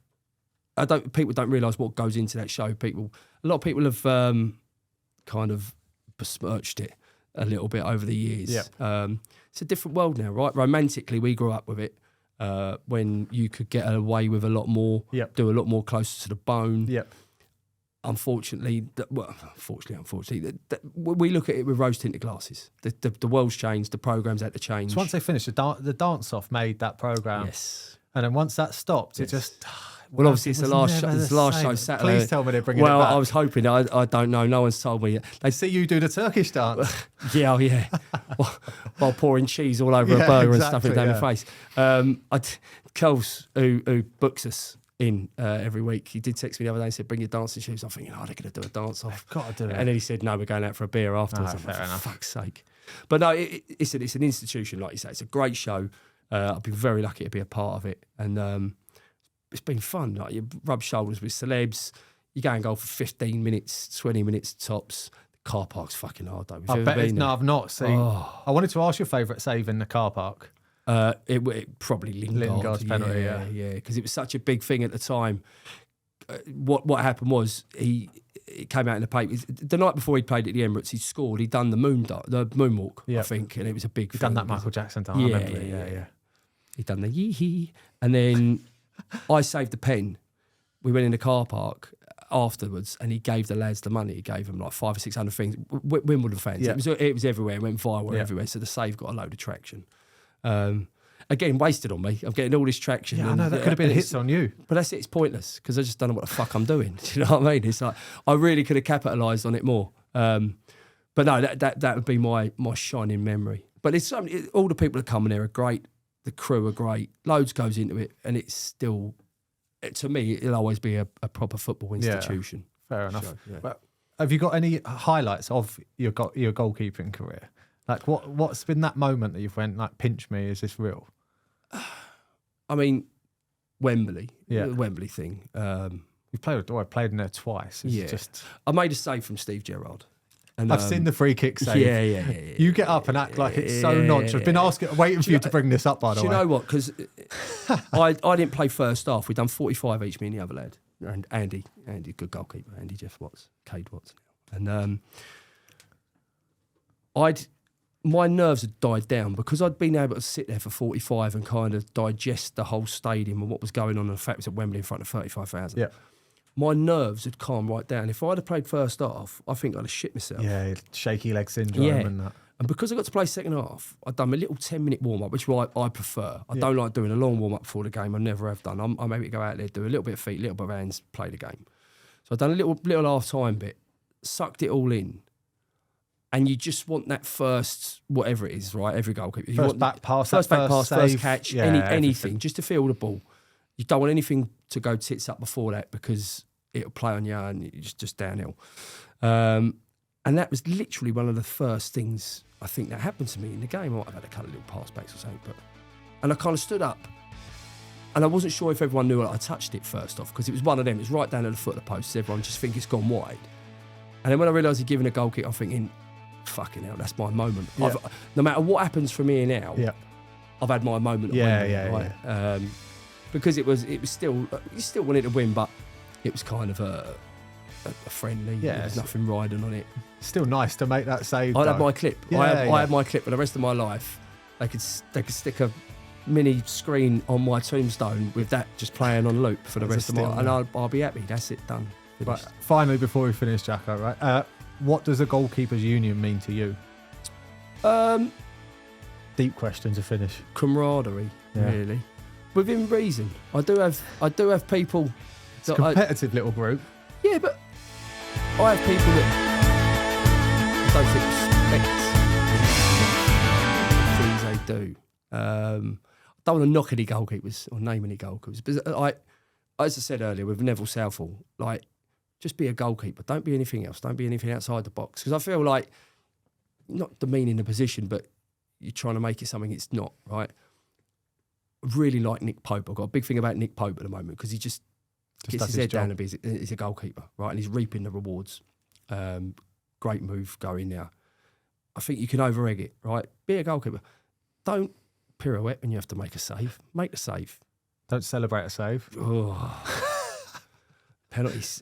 People don't realise what goes into that show. A lot of people have kind of besmirched it a little bit over the years. Yeah. It's a different world now, right? Romantically, we grew up with it when you could get away with a lot more, do a lot more closer to the bone. Yep. Unfortunately, we look at it with rose-tinted glasses. The world's changed, the programme's had to change. So once they finished, the dance-off made that programme. Yes. And then once that stopped, it just... Well, obviously, it's the last show Saturday. Please tell me they're bringing it back. Well, I was hoping. I don't know. No one's told me yet. They see you do the Turkish dance. Yeah. While pouring cheese all over a burger and stuffing it down your face. Kels, who books us in every week, he did text me the other day and said, bring your dancing shoes. I'm thinking, they're going to do a dance off. Got to do it. And then he said, no, we're going out for a beer afterwards. Fair for enough. fuck's sake. But no, it's an institution, like you say. It's a great show. I've been very lucky to be a part of it. And it's been fun. Like, you rub shoulders with celebs. You go and go for 15 minutes, 20 minutes tops. The car park's fucking hard, though. I bet it's... No, I've not seen... Oh. I wanted to ask your favourite save in the car park. It probably Lingard's penalty, yeah, because it was such a big thing at the time. What happened was it came out in the paper the night before he played at the Emirates. He scored. He'd done the moonwalk, I think, and it was a big. He'd thing. done that Michael Jackson time. Yeah. He'd done the yee-hee, and then I saved the pen. We went in the car park afterwards, and he gave the lads the money. He gave them like 500 or 600 things. Wimbledon fans. Yeah. It was everywhere. It went viral everywhere. So the save got a load of traction. Again, wasted on me. I'm getting all this traction. Yeah, I know, that could have been hits on you. But that's it, it's pointless, because I just don't know what the fuck I'm doing. Do you know what I mean? It's like, I really could have capitalised on it more. But no, that would be my shining memory. But it's all the people that come in there are great. The crew are great. Loads goes into it, and it's still, to me, it'll always be a proper football institution. Yeah, fair enough. So, yeah. But have you got any highlights of your goalkeeping career? Like, what's been that moment that you've went, like, pinch me, is this real? I mean, Wembley, the Wembley thing. You've played in there twice. It's I made a save from Steve Gerrard. And, I've seen the free kick save. Yeah. You get up and act like it's so nonchalant. I've been waiting for you to bring this up, by the way. Do you know what? Because I didn't play first half. We'd done 45 each, me and the other lad. And Andy, good goalkeeper, Andy Jeff Watts, Cade Watts now. And my nerves had died down because I'd been able to sit there for 45 and kind of digest the whole stadium and what was going on. And the fact it was at Wembley in front of 35,000. Yeah. My nerves had calmed right down. If I'd have played first half, I think I'd have shit myself. Yeah, shaky leg syndrome and that. And because I got to play second half, I'd done my little 10-minute warm-up, which I prefer. I don't like doing a long warm-up before the game. I never have done. I'm able to go out there, do a little bit of feet, a little bit of hands, play the game. So I'd done a little half-time bit, sucked it all in. And you just want that first, whatever it is, right? Every goalkeeper. First back pass, first catch, anything, everything. just to feel the ball. You don't want anything to go tits up before that because it'll play on you and it's just downhill. And that was literally one of the first things I think that happened to me in the game. I might have had a couple of little pass backs or something, and I kind of stood up, and I wasn't sure if everyone knew I touched it first off because it was one of them. It was right down at the foot of the post. Everyone just think it's gone wide, and then when I realised he'd given a goal kick, I'm thinking, fucking hell, that's my moment. Yeah. No matter what happens from here now, I've had my moment. Because it was still, you still wanted to win, but it was kind of a friendly. There was nothing riding on it. Still nice to make that save. I had my clip. I had my clip for the rest of my life. They could stick a mini screen on my tombstone with that just playing on loop for the rest of my, and I'll be happy. That's it, done. Right, finally, before we finish, Jacko, right? What does a goalkeepers union mean to you? Deep question to finish. Camaraderie, really, within reason. I do have people. It's a competitive little group. Yeah, but I have people that I don't think respect the things they do. I don't want to knock any goalkeepers or name any goalkeepers, but as I said earlier with Neville Southall, like, just be a goalkeeper. Don't be anything else. Don't be anything outside the box. Because I feel like, not demeaning the position, but you're trying to make it something it's not, right? I really like Nick Pope. I've got a big thing about Nick Pope at the moment because he just gets his head down a bit. He's a goalkeeper, right? And he's reaping the rewards. Great move going now. I think you can over-egg it, right? Be a goalkeeper. Don't pirouette when you have to make a save. Make the save. Don't celebrate a save. Oh. Penalties.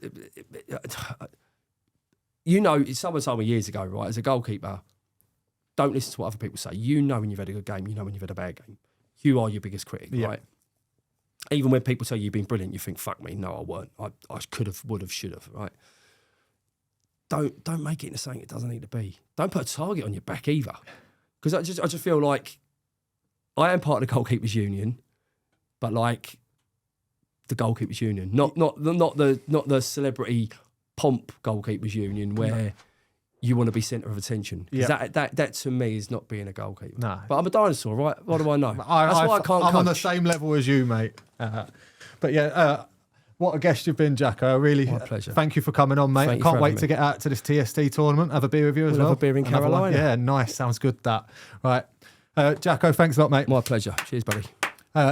You know, someone told me years ago, right, as a goalkeeper, don't listen to what other people say. You know when you've had a good game. You know when you've had a bad game. You are your biggest critic, right? Even when people tell you you've been brilliant, you think, fuck me, no, I weren't. I could have, would have, should have, right? Don't make it into something it doesn't need to be. Don't put a target on your back either. Because I just feel like I am part of the Goalkeepers Union, but like the Goalkeepers Union, not the celebrity pomp Goalkeepers Union where you want to be centre of attention. Because that to me is not being a goalkeeper. No. But I'm a dinosaur, right? What do I know? That's why I can't I'm coach. on the same level as you, mate. But yeah, what a guest you've been, Jacko. Really, my pleasure. Thank you for coming on, mate. I can't wait to get out to this TST tournament, have a beer with you as well. Have a beer in Carolina. Yeah, nice. Sounds good, that. Right. Jacko, thanks a lot, mate. My pleasure. Cheers, buddy.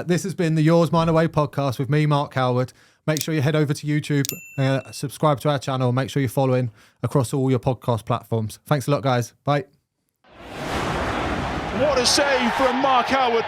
This has been the Yours, Mine, Away podcast with me, Mark Howard. Make sure you head over to YouTube, subscribe to our channel, make sure you're following across all your podcast platforms. Thanks a lot, guys. Bye. What a save from Mark Howard.